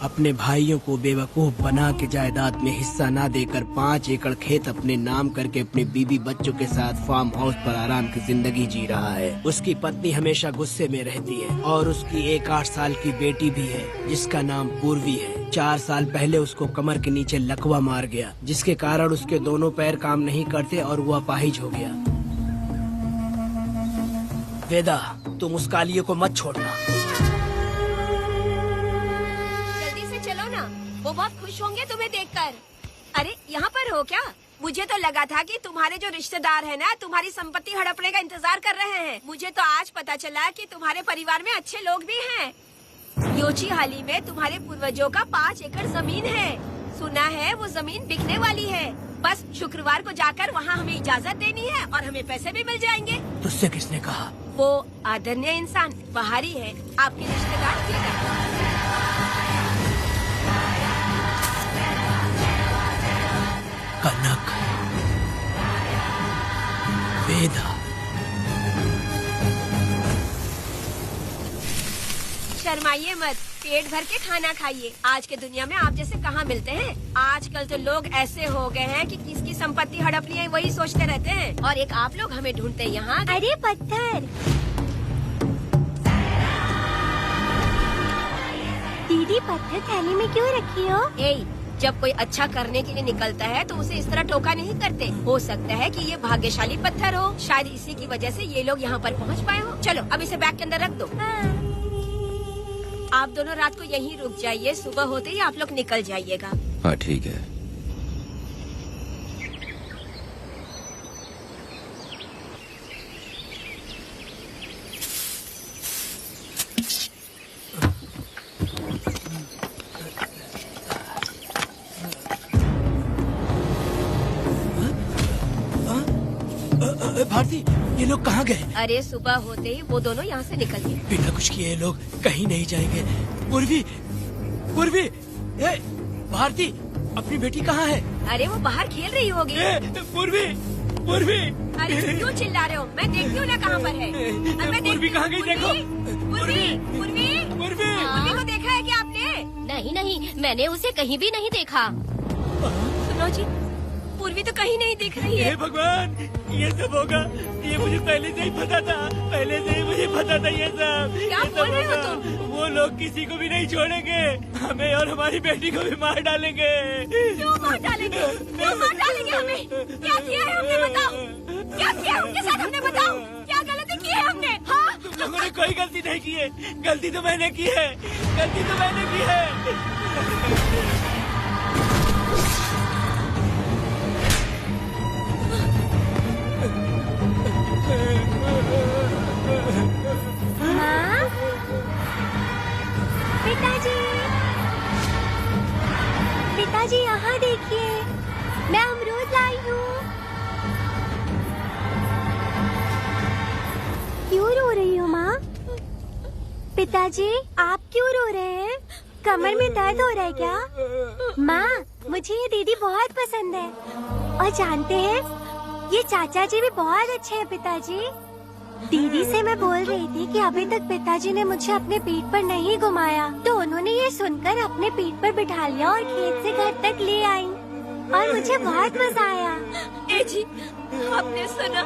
अपने भाइयों को बेवकूफ बना के जायदाद में हिस्सा ना देकर 5 एकड़ खेत अपने नाम करके अपने बीबी बच्चों के साथ फार्म हाउस पर आराम की जिंदगी जी रहा है। उसकी पत्नी हमेशा गुस्से में रहती है और उसकी एक 8 साल की बेटी भी है जिसका नाम पूर्वी है। 4 साल पहले उसको कमर के नीचे लकवा मार गया, जिसके कारण उसके दोनों पैर काम नहीं करते और वो अपाहिज हो गया। वेदा, तुम उस कालिये को मत छोड़ना। चलो ना, वो बहुत खुश होंगे तुम्हें देखकर। अरे यहाँ पर हो क्या? मुझे तो लगा था कि तुम्हारे जो रिश्तेदार हैं ना, तुम्हारी संपत्ति हड़पने का इंतजार कर रहे हैं। मुझे तो आज पता चला कि तुम्हारे परिवार में अच्छे लोग भी हैं। योची हाली में तुम्हारे पूर्वजों का 5 एकड़ जमीन है। सुना है वो जमीन बिकने वाली है। बस शुक्रवार को जाकर वहाँ हमें इजाजत देनी है और हमें पैसे भी मिल जाएंगे। तुझसे किसने कहा? वो आदरणीय इंसान बाहरी है, आपके रिश्तेदार भी है। कनक, वेदा, शर्माइए मत, पेट भर के खाना खाइए। आज के दुनिया में आप जैसे कहाँ मिलते हैं। आजकल तो लोग ऐसे हो गए हैं कि किसकी संपत्ति हड़प ली है वही सोचते रहते हैं, और एक आप लोग हमें ढूंढते हैं यहाँ। अरे पत्थर, दीदी पत्थर थैली में क्यों रखी हो? जब कोई अच्छा करने के लिए निकलता है तो उसे इस तरह टोका नहीं करते। हो सकता है कि ये भाग्यशाली पत्थर हो, शायद इसी की वजह से ये लोग यहाँ पर पहुँच पाए हो। चलो अब इसे बैग के अंदर रख दो। आप दोनों रात को यहीं रुक जाइए, सुबह होते ही आप लोग निकल जाइएगा। हाँ ठीक है। भारती, ये लोग कहाँ गए? अरे सुबह होते ही वो दोनों यहाँ से निकल गए। बिना कुछ किए ये लोग कहीं नहीं जाएंगे। पूर्वी, पूर्वी, ए, भारती, अपनी बेटी कहाँ है? अरे वो बाहर खेल रही होगी। पूर्वी, पूर्वी। अरे क्यों चिल्ला रहे हो? मैं देखती हूँ ना कहाँ पर है। पूर्वी कहाँ गई? देखो। पूर्वी, पूर्वी, पूर्वी को देखा है क्या आपने? नहीं नहीं, मैंने उसे कहीं भी नहीं देखा। सुनो जी, पूर्वी तो कहीं नहीं दिख रही है। हे भगवान, ये सब होगा, ये मुझे पहले से ही पता था। पहले से ही मुझे पता था ये सब। क्या बोल रहे हो तुम? वो लोग किसी को भी नहीं छोड़ेंगे, हमें और हमारी बेटी को भी मार डालेंगे। क्यों मार डालेंगे? क्यों मार डालेंगे हमें? क्या किया है हमने, बताओ? क्या किया है उनके साथ, हमने बताओ? क्या गलती की है हमने? हाँ, तुम लोगों ने कोई गलती नहीं की है। गलती तो मैंने की है, गलती तो मैंने की है। माँ, पिताजी, पिताजी यहाँ देखिए, मैं अमरूद लाई हूँ। क्यों रो रही हो माँ? पिताजी, आप क्यों रो रहे हैं? कमर में दर्द हो रहा है क्या? माँ, मुझे ये दीदी बहुत पसंद है, और जानते हैं ये चाचा जी भी बहुत अच्छे हैं। पिताजी, दीदी से मैं बोल रही थी कि अभी तक पिताजी ने मुझे अपने पीठ पर नहीं घुमाया, तो उन्होंने ये सुनकर अपने पीठ पर बिठा लिया और खेत से घर तक ले आई, और मुझे बहुत मजा आया। ए जी, आपने सुना?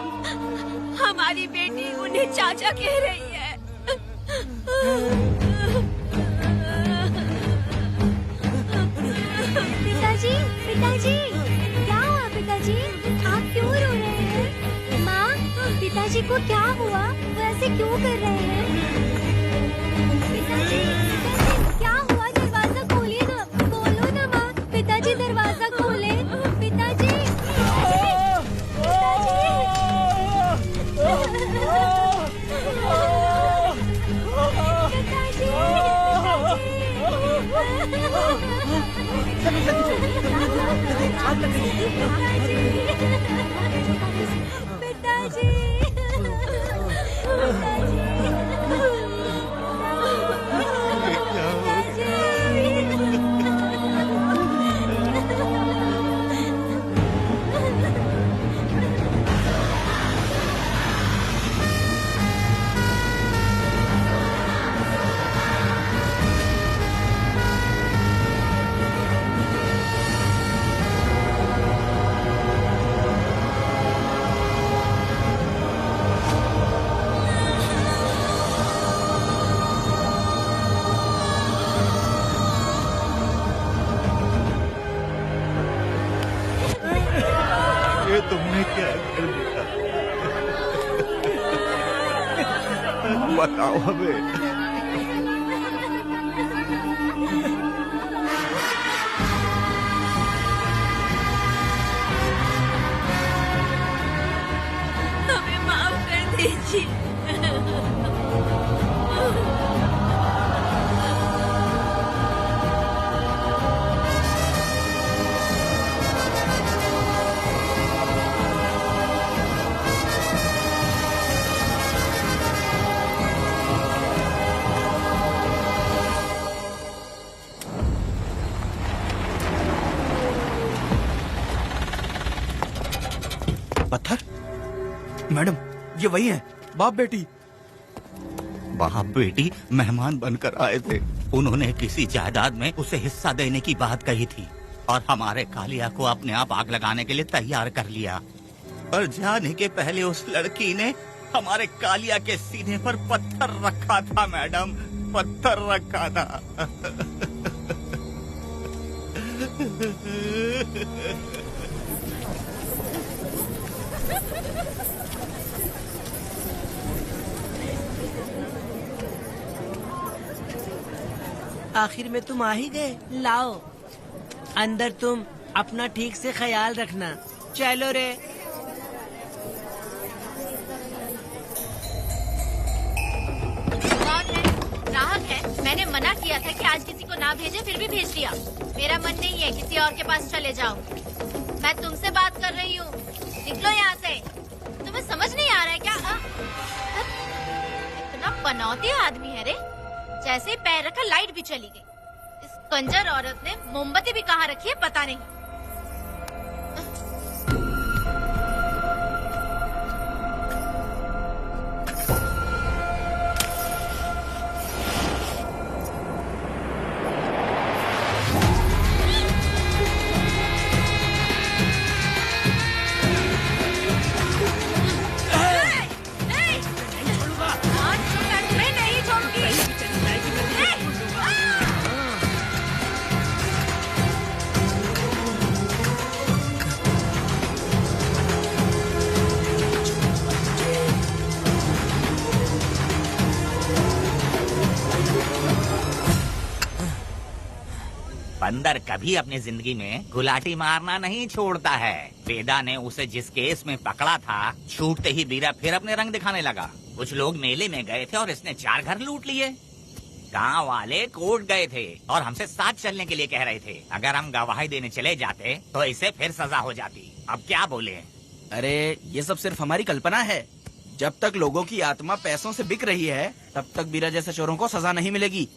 हमारी बेटी उन्हें चाचा कह रही है। पिताजी, पिताजी, क्या हुआ पिताजी? आप क्यों रो रहे हैं? माँ, पिताजी को क्या हुआ? वो ऐसे क्यों कर रहे हैं? पिताजी, पिताजी, क्या हुआ? दरवाजा खोलिए ना, बोलो ना माँ। पिताजी दरवाजा खोले। पिताजी, ये तुमने क्या कर दिया? बताओ हमें। हमें माफ कर दीजिए। पत्थर? मैडम, ये वही है, बाप बेटी। बाप बेटी मेहमान बनकर आए थे। उन्होंने किसी जायदाद में उसे हिस्सा देने की बात कही थी और हमारे कालिया को अपने आप आग लगाने के लिए तैयार कर लिया। पर जाने के पहले उस लड़की ने हमारे कालिया के सीने पर पत्थर रखा था मैडम, पत्थर रखा था। आखिर में तुम आ ही गए। लाओ अंदर, तुम अपना ठीक से ख्याल रखना। चलो रे। ग्राहक है, मैंने मना किया था कि आज किसी को ना भेजे, फिर भी भेज दिया। मेरा मन नहीं है, किसी और के पास चले जाओ। मैं तुमसे बात कर रही हूँ, निकलो यहाँ से। तुम्हें समझ नहीं आ रहा है क्या? इतना पनौती आदमी है रे, जैसे ही पैर रखा लाइट भी चली गई। इस कंजर औरत ने मोमबत्ती भी कहाँ रखी है पता नहीं। बंदर कभी अपनी जिंदगी में गुलाटी मारना नहीं छोड़ता है। वेदा ने उसे जिस केस में पकड़ा था, छूटते ही वीरा फिर अपने रंग दिखाने लगा। कुछ लोग मेले में गए थे और इसने 4 घर लूट लिए। गांव वाले कोर्ट गए थे और हमसे साथ चलने के लिए कह रहे थे। अगर हम गवाही देने चले जाते तो इसे फिर सजा हो जाती। अब क्या बोले? अरे ये सब सिर्फ हमारी कल्पना है। जब तक लोगों की आत्मा पैसों से बिक रही है, तब तक वीरा जैसे चोरों को सजा नहीं मिलेगी।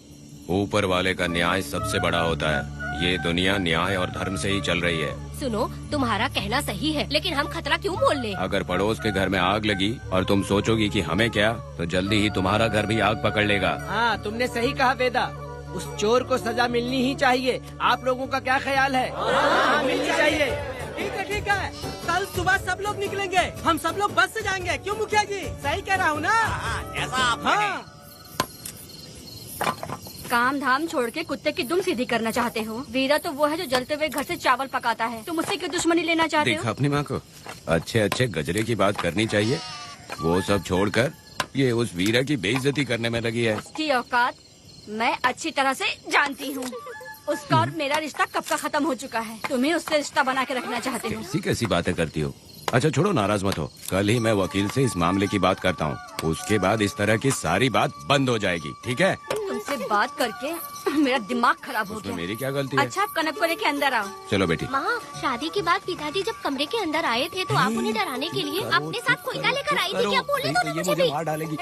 ऊपर वाले का न्याय सबसे बड़ा होता है। ये दुनिया न्याय और धर्म से ही चल रही है। सुनो, तुम्हारा कहना सही है, लेकिन हम खतरा क्यों मोल लें? अगर पड़ोस के घर में आग लगी और तुम सोचोगी कि हमें क्या, तो जल्दी ही तुम्हारा घर भी आग पकड़ लेगा। हाँ, तुमने सही कहा वेदा। उस चोर को सजा मिलनी ही चाहिए। आप लोगों का क्या ख्याल है? हाँ, मिलनी चाहिए। ठीक है। कल सुबह सब लोग निकलेंगे। हम सब लोग बस से जाएंगे। क्यों मुखिया जी? सही कह रहा हूँ ना? ऐसा आप हाँ। काम धाम छोड़ के कुत्ते की दुम सीधी करना चाहते हो? वीरा तो वो है जो जलते हुए घर से चावल पकाता है। तुम उससे क्यों दुश्मनी लेना चाहते देखा हो? अपनी माँ को, अच्छे अच्छे गजरे की बात करनी चाहिए। वो सब छोड़कर ये उस वीरा की बेइज्जती करने में लगी है। उसकी औकात मैं अच्छी तरह से जानती हूँ। उसका और मेरा रिश्ता कब का खत्म हो चुका है। तुम्हें उससे रिश्ता बना के रखना चाहते हो। कैसी कैसी बातें करती हो। अच्छा छोड़ो, नाराज मत हो। कल ही मैं वकील से इस मामले की बात करता हूँ। उसके बाद इस तरह की सारी बात बंद हो जाएगी, ठीक है? तुमसे बात करके मेरा दिमाग खराब हो गया। मेरी क्या गलती है? अच्छा, कनक को लेके अंदर आओ। चलो बेटी। माँ, शादी के बाद पिताजी जब कमरे के अंदर आए थे तो आप उन्हें डराने के लिए अपने साथ कोयता लेकर आई थी। क्या बोले तो मुझे भी? मार डालेगी।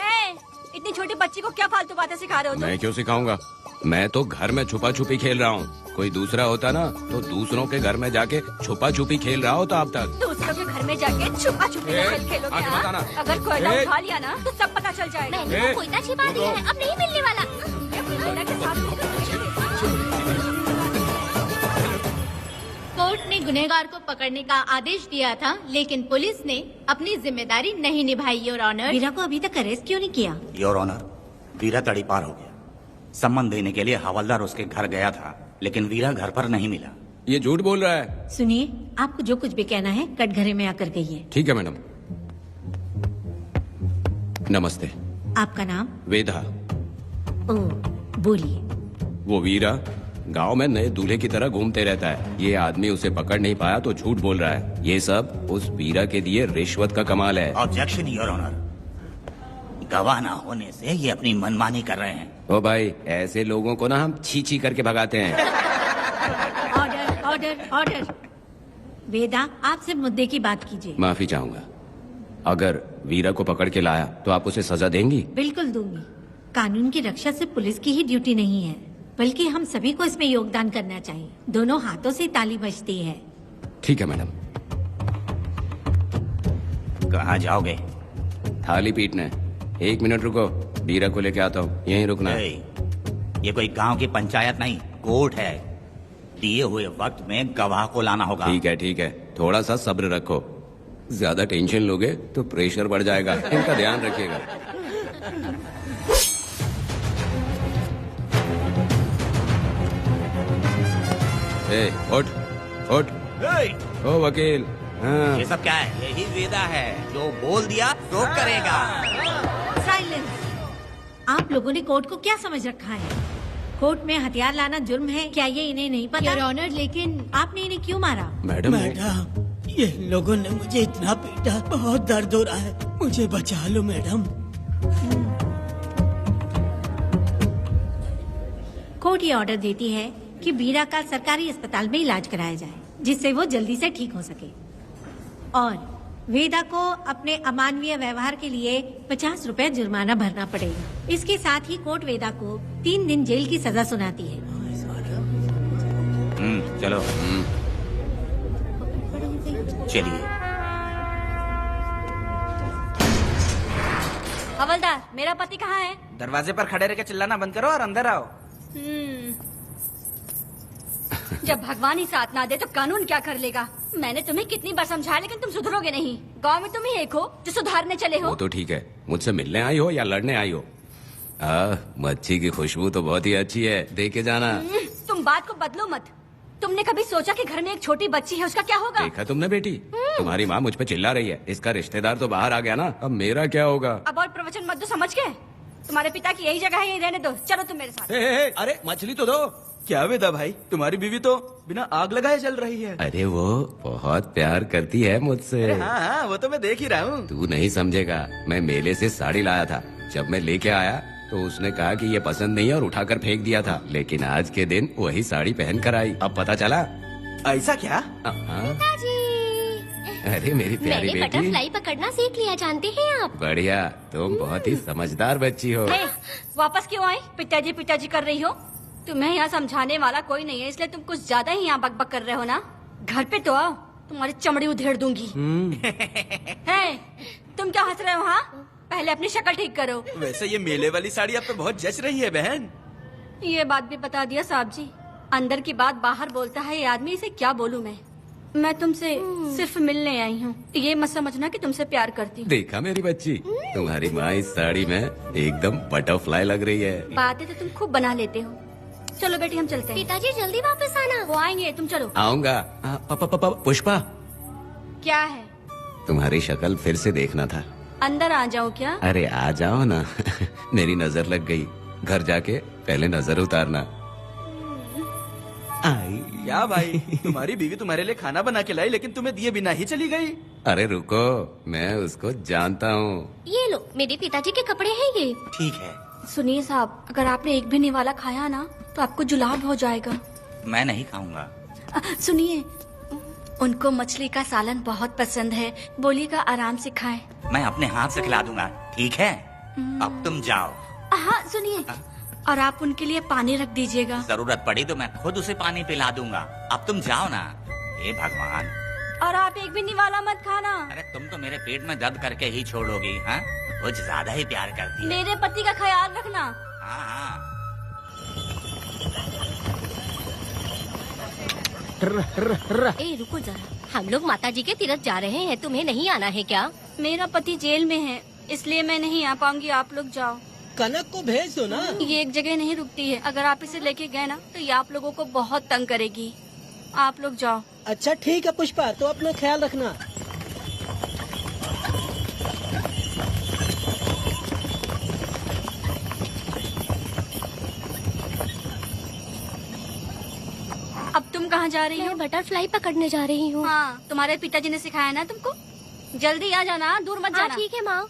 इतनी छोटी बच्ची को क्या फालतू बातें सिखा रहे हो तुम? मैं क्यों सिखाऊंगा? मैं तो घर में छुपा छुपी खेल रहा हूँ। कोई दूसरा होता ना तो दूसरों के घर में जाके छुपा छुपी खेल रहा होता अब तक। दूसरों के घर में जाके छुपा छुपी खेलोगे? आगे बताना। अगर कोयला उठा लिया ना तो सब पता चल जाएगा। मैंने वो कोयता छिपा दिया है, अब नहीं मिलने वाला। कोयला के साथ कोर्ट ने गुनहगार को पकड़ने का आदेश दिया था, लेकिन पुलिस ने अपनी जिम्मेदारी नहीं निभाई। योर ऑनर, वीरा को अभी तक अरेस्ट क्यों नहीं किया? योर ऑनर, वीरा तड़ी पार हो गया। सम्मान देने के लिए हवलदार उसके घर गया था, लेकिन वीरा घर पर नहीं मिला। ये झूठ बोल रहा है। सुनिए, आपको जो कुछ भी कहना है कटघरे में आकर कहिए। ठीक है मैडम। नमस्ते। आपका नाम? वेदा। ओह, बोलिए। वो वीरा गांव में नए दूल्हे की तरह घूमते रहता है। ये आदमी उसे पकड़ नहीं पाया तो झूठ बोल रहा है। ये सब उस वीरा के दिए रिश्वत का कमाल है। Objection your honour. गवाह ना होने से ये अपनी मनमानी कर रहे हैं। ओ भाई, ऐसे लोगों को ना हम छी छी करके भगाते हैं। Order order order. वेदा, आपसे मुद्दे की बात कीजिए। माफी चाहूंगा। अगर वीरा को पकड़ के लाया तो आप उसे सजा देंगी? बिल्कुल दूंगी। कानून की रक्षा सिर्फ पुलिस की ही ड्यूटी नहीं है, बल्कि हम सभी को इसमें योगदान करना चाहिए। दोनों हाथों से ताली बजती है। ठीक है मैडम। कहाँ जाओगे? थाली पीटने। 1 मिनट रुको, बीरा को लेके आता हूँ, यहीं रुकना। ये कोई गांव की पंचायत नहीं, कोर्ट है। दिए हुए वक्त में गवाह को लाना होगा। ठीक है, थोड़ा सा सब्र रखो। ज्यादा टेंशन लोगे तो प्रेशर बढ़ जाएगा, इनका ध्यान रखिएगा। उठ ओ वकील। हाँ। ये सब क्या है? यही वेदा है, जो बोल दिया तो करेगा। साइलेंस। आप लोगों ने कोर्ट को क्या समझ रखा है? कोर्ट में हथियार लाना जुर्म है, क्या ये इन्हें नहीं पता? योर ऑनर, लेकिन आपने इन्हें क्यों मारा? मैडम ये लोगों ने मुझे इतना पीटा, बहुत दर्द हो रहा है, मुझे बचा लो मैडम। कोर्ट ये ऑर्डर देती है कि बीरा का सरकारी अस्पताल में इलाज कराया जाए, जिससे वो जल्दी से ठीक हो सके। और वेदा को अपने अमानवीय व्यवहार के लिए 50 रुपए जुर्माना भरना पड़ेगा। इसके साथ ही कोर्ट वेदा को 3 दिन जेल की सजा सुनाती है। चलो चलिए। हवलदार, मेरा पति कहाँ है? दरवाजे पर खड़े रह के चिल्लाना बंद करो और अंदर आओ। जब भगवान ही साथ ना दे तो कानून क्या कर लेगा? मैंने तुम्हें कितनी बार समझाया, लेकिन तुम सुधरोगे नहीं। गांव में तुम ही एक हो जो सुधारने चले हो। वो तो ठीक है, मुझसे मिलने आई हो या लड़ने आई हो? मच्छी की खुशबू तो बहुत ही अच्छी है, दे के जाना। तुम बात को बदलो मत। तुमने कभी सोचा कि घर में एक छोटी बच्ची है, उसका क्या होगा? देखा तुमने बेटी, तुम्हारी माँ मुझ पे चिल्ला रही है, इसका रिश्तेदार तो बाहर आ गया ना, अब मेरा क्या होगा? अब और प्रवचन मत दो, समझ गए? तुम्हारे पिता की यही जगह है, यही रहने दो। चलो तुम मेरे साथ। अरे मछली तो दो। क्या वेदा भाई, तुम्हारी बीवी तो बिना आग लगाए चल रही है। अरे वो बहुत प्यार करती है मुझसे। हाँ, वो तो मैं देख ही रहा हूँ। तू नहीं समझेगा, मैं मेले से साड़ी लाया था, जब मैं लेके आया तो उसने कहा कि ये पसंद नहीं है और उठाकर फेंक दिया था, लेकिन आज के दिन वही साड़ी पहन कर आई। अब पता चला। ऐसा क्या? अरे मेरी प्यारी मैंने बेटी, बटरफ्लाई पकड़ना सीख लिया, जानते हैं आप? बढ़िया, तुम बहुत ही समझदार बच्ची हो। वापस क्यों आई? पिताजी कर रही हो? तुम्हें यहाँ समझाने वाला कोई नहीं है, इसलिए तुम कुछ ज्यादा ही यहाँ बकबक कर रहे हो ना। घर पे तो आओ, तुम्हारी चमड़ी उधेड़ दूंगी। है, तुम क्या हंस रहे हो? हाँ, पहले अपनी शक्ल ठीक करो। वैसे ये मेले वाली साड़ी आप पे बहुत जच रही है बहन। ये बात भी बता दिया साहब जी, अंदर की बात बाहर बोलता है ये आदमी, इसे क्या बोलूं मैं तुमसे सिर्फ मिलने आई हूँ, ये मत समझना कि तुमसे प्यार करती हूँ। देखा मेरी बच्ची, तुम्हारी माँ इस साड़ी में एकदम बटरफ्लाई लग रही है। बातें तो तुम खूब बना लेते हो। चलो बेटी हम चलते हैं। पिताजी जल्दी वापस आना। वो आएंगे, तुम चलो। आऊंगा। पुष्पा, क्या है? तुम्हारी शक्ल फिर से देखना था। अंदर आ जाओ क्या? अरे आ जाओ ना। मेरी नजर लग गई, घर जाके पहले नजर उतारना। क्या भाई, तुम्हारी बीवी तुम्हारे लिए खाना बना के लाई, लेकिन तुम्हें दिए बिना ही चली गई। अरे रुको, मैं उसको जानता हूँ। ये लो, मेरे पिताजी के कपड़े हैं ये। ठीक है। सुनिए साहब, अगर आपने एक भी निवाला खाया ना तो आपको जुलाब हो जाएगा। मैं नहीं खाऊंगा। सुनिए, उनको मछली का सालन बहुत पसंद है, बोलिएगा आराम से खाएं। मैं अपने हाथ से खिला दूंगा, ठीक है? अब तुम जाओ। हाँ सुनिए, और आप उनके लिए पानी रख दीजिएगा। जरूरत पड़ी तो मैं खुद उसे पानी पिला दूंगा। अब तुम जाओ ना। हे भगवान। और आप एक भी निवाला मत खाना। अरे तुम तो मेरे पेट में दर्द करके ही छोड़ोगी। हाँ, कुछ ज्यादा ही प्यार करती है। मेरे पति का ख्याल रखना। हाँ हाँ। ए रुको जरा, हम लोग माताजी के तीर्थ जा रहे हैं, तुम्हें नहीं आना है क्या? मेरा पति जेल में है, इसलिए मैं नहीं आ पाऊंगी, आप लोग जाओ। कनक को भेज दो ना। ये एक जगह नहीं रुकती है, अगर आप इसे लेके गए ना तो ये आप लोगों को बहुत तंग करेगी। आप लोग जाओ। अच्छा ठीक है पुष्पा, तो अपना ख्याल रखना। अब तुम कहाँ जा रही हो? मैं बटरफ्लाई पकड़ने जा रही हूँ। हाँ, तुम्हारे पिताजी ने सिखाया ना तुमको। जल्दी आ जाना, दूर मत जाना। ठीक है माँ।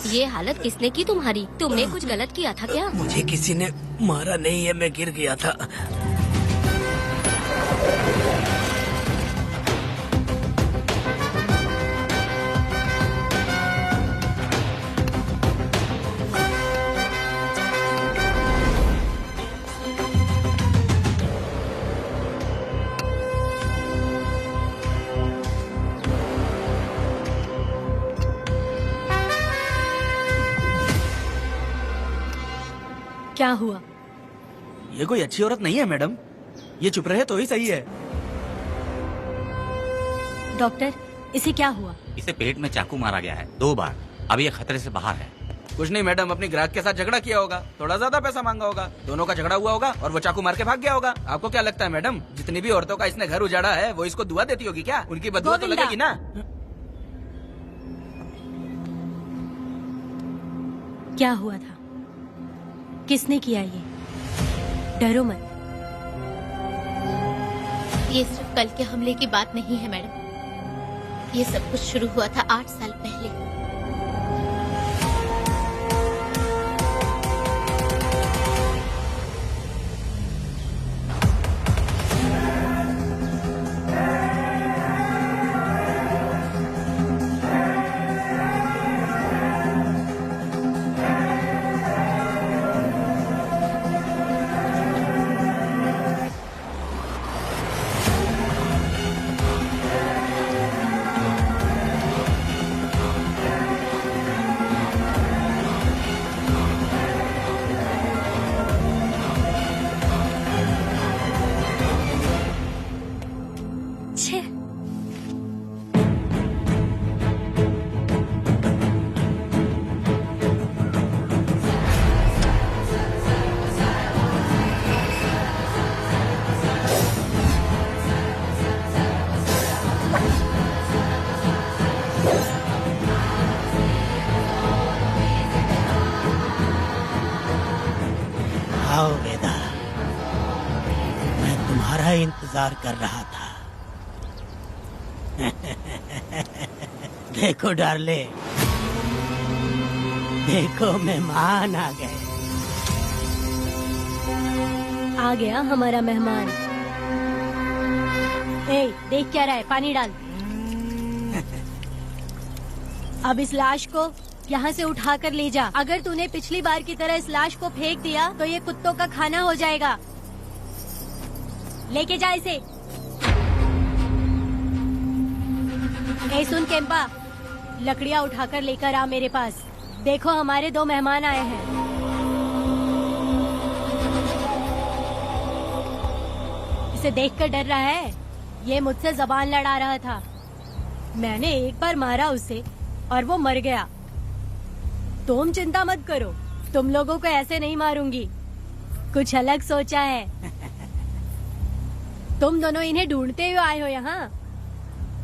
ये हालत किसने की तुम्हारी? तुमने कुछ गलत किया था क्या? मुझे किसी ने मारा नहीं है, मैं गिर गया था। क्या हुआ? ये कोई अच्छी औरत नहीं है मैडम, ये चुप रहे तो ही सही है। डॉक्टर, इसे क्या हुआ? इसे पेट में चाकू मारा गया है 2 बार। अब ये खतरे से बाहर है। कुछ नहीं मैडम, अपनी ग्राहक के साथ झगड़ा किया होगा, थोड़ा ज्यादा पैसा मांगा होगा, दोनों का झगड़ा हुआ होगा और वो चाकू मार के भाग गया होगा। आपको क्या लगता है मैडम, जितनी भी औरतों का इसने घर उजाड़ा है वो इसको दुआ देती होगी क्या? उनकी बदुआ तो गोविंदा। लगेगी ना। क्या हुआ था? किसने किया ये? डरो मत। ये सिर्फ कल के हमले की बात नहीं है मैडम, ये सब कुछ शुरू हुआ था 8 साल पहले। आओ वेदा, मैं तुम्हारा इंतजार कर रहा था। देखो डार्ले, देखो मेहमान आ गए। आ गया हमारा मेहमान। ए, देख क्या रहा है? पानी डाल। अब इस लाश को यहाँ से उठा कर ले जा। अगर तूने पिछली बार की तरह इस लाश को फेंक दिया तो ये कुत्तों का खाना हो जाएगा। लेके जा इसे। ए सुन केम्पा, लकड़ियाँ उठाकर लेकर आ मेरे पास। देखो हमारे 2 मेहमान आए हैं। इसे देखकर डर रहा है? ये मुझसे जबान लड़ा रहा था। मैंने एक बार मारा उसे और वो मर गया। तुम चिंता मत करो, तुम लोगों को ऐसे नहीं मारूंगी। कुछ अलग सोचा है। तुम दोनों इन्हें ढूंढते हुए आए हो यहाँ।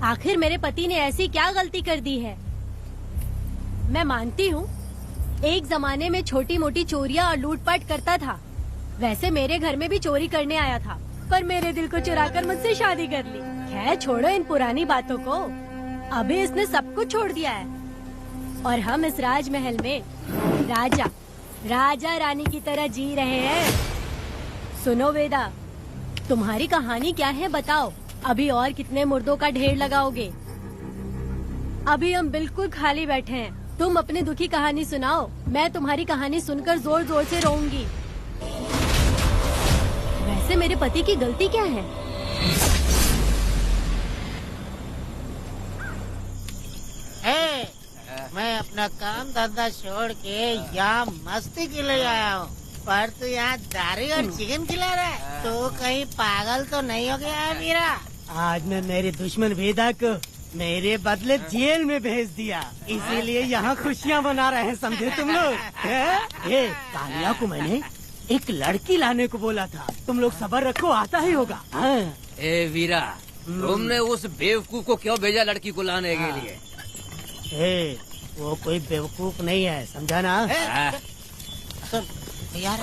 आखिर मेरे पति ने ऐसी क्या गलती कर दी है? मैं मानती हूँ एक जमाने में छोटी मोटी चोरियाँ और लूटपाट करता था। वैसे मेरे घर में भी चोरी करने आया था, पर मेरे दिल को चुराकर मुझसे शादी कर ली। खैर छोड़ो इन पुरानी बातों को। अभी इसने सब कुछ छोड़ दिया है और हम इस राजमहल में राजा रानी की तरह जी रहे हैं। सुनो वेदा, तुम्हारी कहानी क्या है बताओ? अभी और कितने मुर्दों का ढेर लगाओगे? अभी हम बिल्कुल खाली बैठे हैं। तुम अपनी दुखी कहानी सुनाओ, मैं तुम्हारी कहानी सुनकर जोर जोर से रोऊंगी। वैसे मेरे पति की गलती क्या है? मैं अपना काम धंधा छोड़ के यहाँ मस्ती के लिए आया हूँ, पर तू यहाँ दारू और चिकन खिला रहा है। तो कहीं पागल तो नहीं हो गया है मीरा? आज मैं मेरे दुश्मन वेदा को मेरे बदले जेल में भेज दिया, इसीलिए यहाँ खुशियाँ मना रहे हैं, समझे तुम लोग? ये कालिया को मैंने एक लड़की लाने को बोला था, तुम लोग सब्र रखो, आता ही होगा। ए वीरा, तुमने उस बेवकूफ को क्यों भेजा लड़की को लाने के लिए? वो कोई बेवकूफ नहीं है, समझा ना? सुन यार,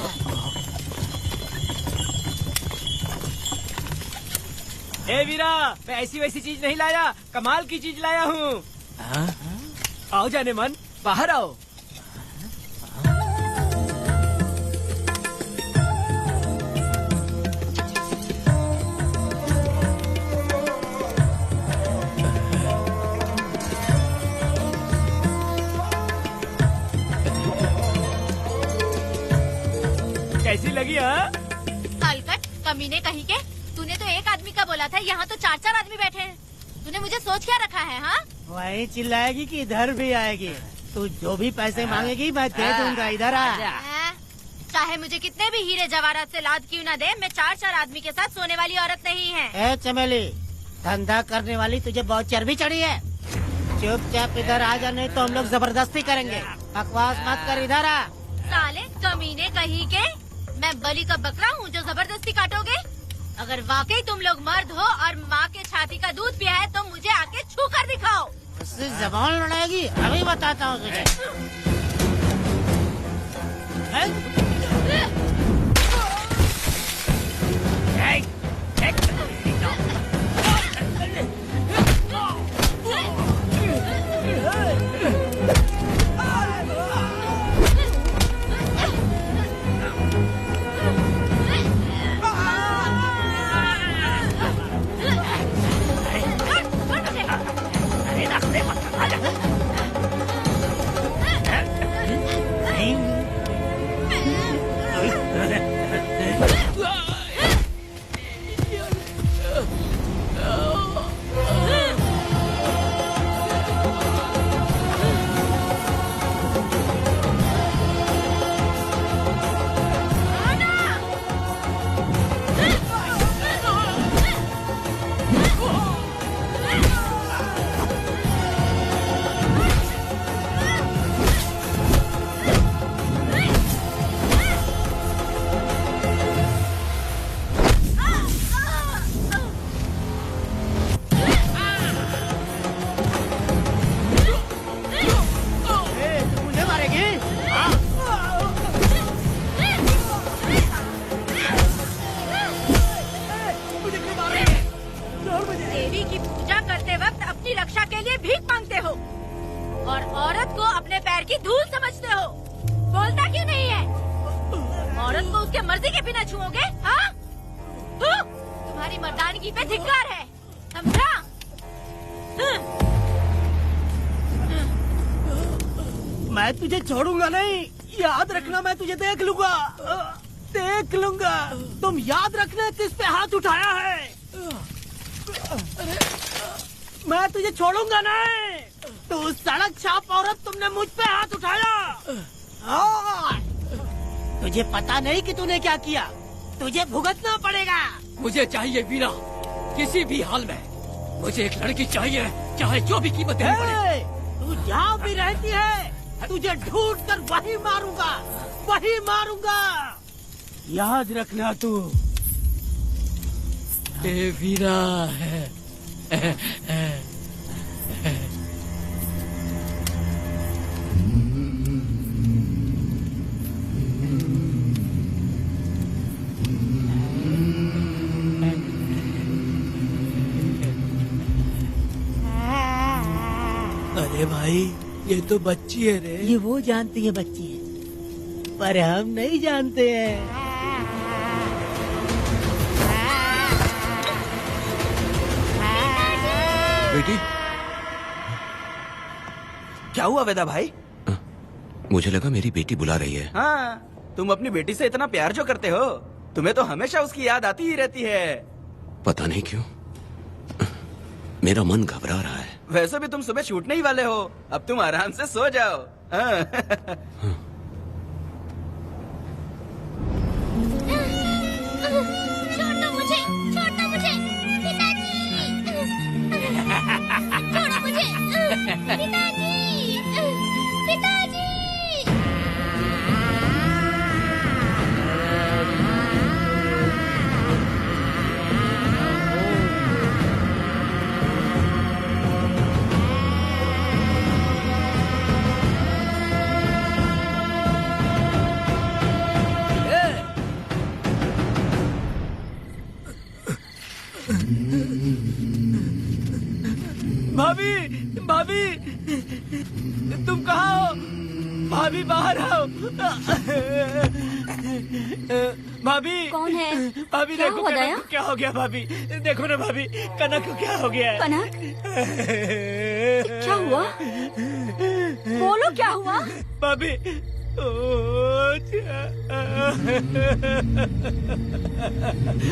ए वीरा, मैं ऐसी वैसी चीज नहीं लाया, कमाल की चीज लाया हूँ। आओ जाने मन, बाहर आओ। कैसी लगी? हलकट कमीने कहीं के, तूने तो एक आदमी का बोला था, यहाँ तो 4-4 आदमी बैठे हैं। तूने मुझे सोच क्या रखा है? हाँ, वही चिल्लाएगी कि इधर भी आएगी। तू जो भी पैसे मांगेगी मैं दे दूंगा, इधर आ। चाहे मुझे कितने भी हीरे जवाहरात से लाद क्यों न दे, मैं 4 आदमी के साथ सोने वाली औरत नहीं है। ए चमेली, धंधा करने वाली तुझे बहुत चर्बी चढ़ी है। चुपचाप इधर आ जा, नहीं तो हम लोग जबरदस्ती करेंगे। बकवास मत कर, इधर आ। साले कमीने कहीं के, मैं बलि का बकरा हूँ जो जबरदस्ती काटोगे? अगर वाकई तुम लोग मर्द हो और माँ के छाती का दूध पिया है तो मुझे आके छू कर दिखाओ। उससे जबान लड़ाएगी, अभी बताता हूँ तुझे। देवी की पूजा करते वक्त अपनी रक्षा के लिए भीख मांगते हो और औरत को अपने पैर की धूल समझते हो। बोलता क्यों नहीं है? औरत को उसके मर्जी के बिना छुओगे? हाँ? तुम्हारी मर्दानगी पे धिक्कार है, समझा? मैं तुझे छोड़ूंगा नहीं, याद रखना। मैं तुझे देख लूंगा, देख लूंगा। तुम याद रखना किस पे हाथ उठाया है। मैं तुझे छोड़ूंगा नहीं। तू सड़क छाप औरत, तुमने मुझ पे हाथ उठाया। तुझे पता नहीं कि तूने क्या किया, तुझे भुगतना पड़ेगा। मुझे चाहिए वीरा, किसी भी हाल में मुझे एक लड़की चाहिए, चाहे जो भी कीमत देनी पड़े। तू जहाँ भी रहती है, तुझे ढूंढ कर वही मारूंगा, वही मारूंगा। याद रखना तू। ये वीरा है। अरे भाई, ये तो बच्ची है रे। ये वो जानती है बच्ची है, पर हम नहीं जानते हैं। बेटी, क्या हुआ वेदा भाई? मुझे लगा मेरी बेटी बुला रही है। हाँ, तुम अपनी बेटी से इतना प्यार जो करते हो, तुम्हें तो हमेशा उसकी याद आती ही रहती है। पता नहीं क्यों मेरा मन घबरा रहा है। वैसे भी तुम सुबह छूटने ही वाले हो, अब तुम आराम से सो जाओ। हाँ। छोड़ो मुझे, छोड़ो मुझे, पिताजी, छोड़ो मुझे, पिताजी, पिताजी। भाभी, भाभी, तुम कहाँ हो? भाभी बाहर आओ। भाभी कौन है? भाभी क्या देखो हुआ कनक दया? को क्या हो गया। भाभी देखो ना, भाभी कनक को क्या हो गया है। कनक, क्या हुआ? बोलो क्या हुआ? भाभी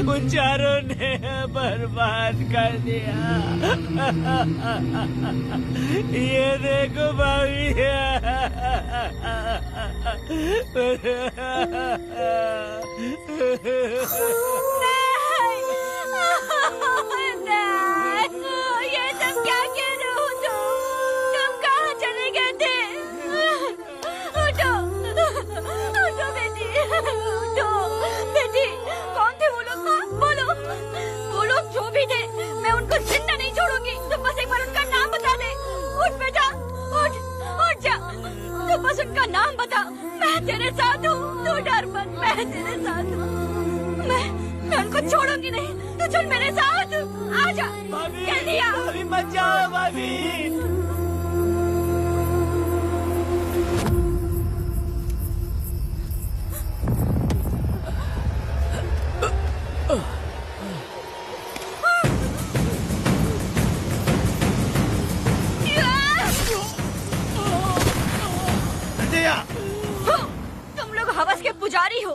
उन चारों ने बर्बाद कर दिया। ये देखो भाभी। ये सब क्या कह रहे हो तुम कहाँ चले गए थे? उठो उठो बेटी, उठो बेटी। कौन थे वो लोग? बोलो, वो लोग जो भी थे मैं उनको जिंदा नहीं छोड़ूंगी। तुम बस एक बार उनका नाम बता दे। उठ बेटा, उठ उठ जा, तू बस उनका नाम बता। मैं तेरे साथ हूँ, तू डर मत, मैं तेरे साथ हूँ। मैं उनको छोड़ूंगी नहीं, तू चल मेरे साथ। आजा जल्दी आ। भाभी मत जाओ भाभी। तुम लोग हवस के पुजारी हो।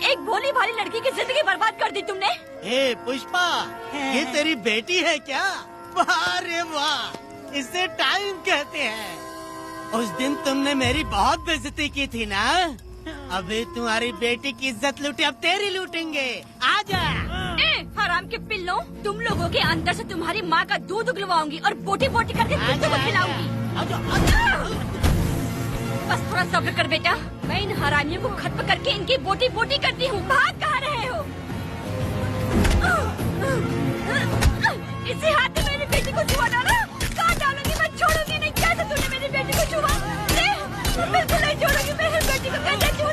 एक भोली भाली लड़की की जिंदगी बर्बाद कर दी तुमने। ए पुष्पा, ये तेरी बेटी है क्या? वाह रे वाह, इसे टाइम कहते हैं। उस दिन तुमने मेरी बहुत बेइज्जती की थी ना? अभी तुम्हारी बेटी की इज्जत लूटी, अब तेरी लूटेंगे। आजा। हराम के पिल्लों, तुम लोगों के अंदर से तुम्हारी माँ का दूध उगलवाऊंगी और बोटी बोटी करके तुमको खिलाऊंगी। बस थोड़ा सब्र कर बेटा, मैं इन हरामियों को खत्म करके इनकी बोटी बोटी करती हूँ। भाग कहाँ रहे हो? इसी हाथ में मेरी बेटी को छुआ डाला। कहाँ डालूंगी, मैं छोड़ूंगी नहीं। कैसे तूने मेरी बेटी को छुआ? बिल्कुल नहीं छोड़ूंगी मेरी बेटी को। कैसे छुआ?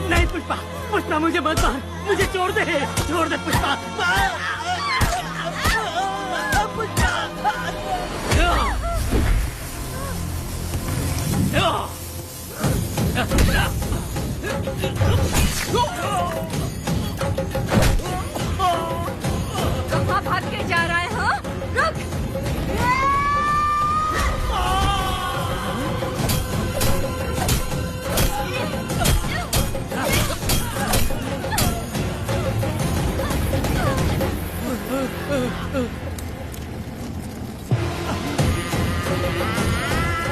नहीं पुष्पा, पुष्पा मुझे मत मार, मुझे छोड़ दे पुष्पा। कहाँ भाग के जा रहा है? हाँ, रुक।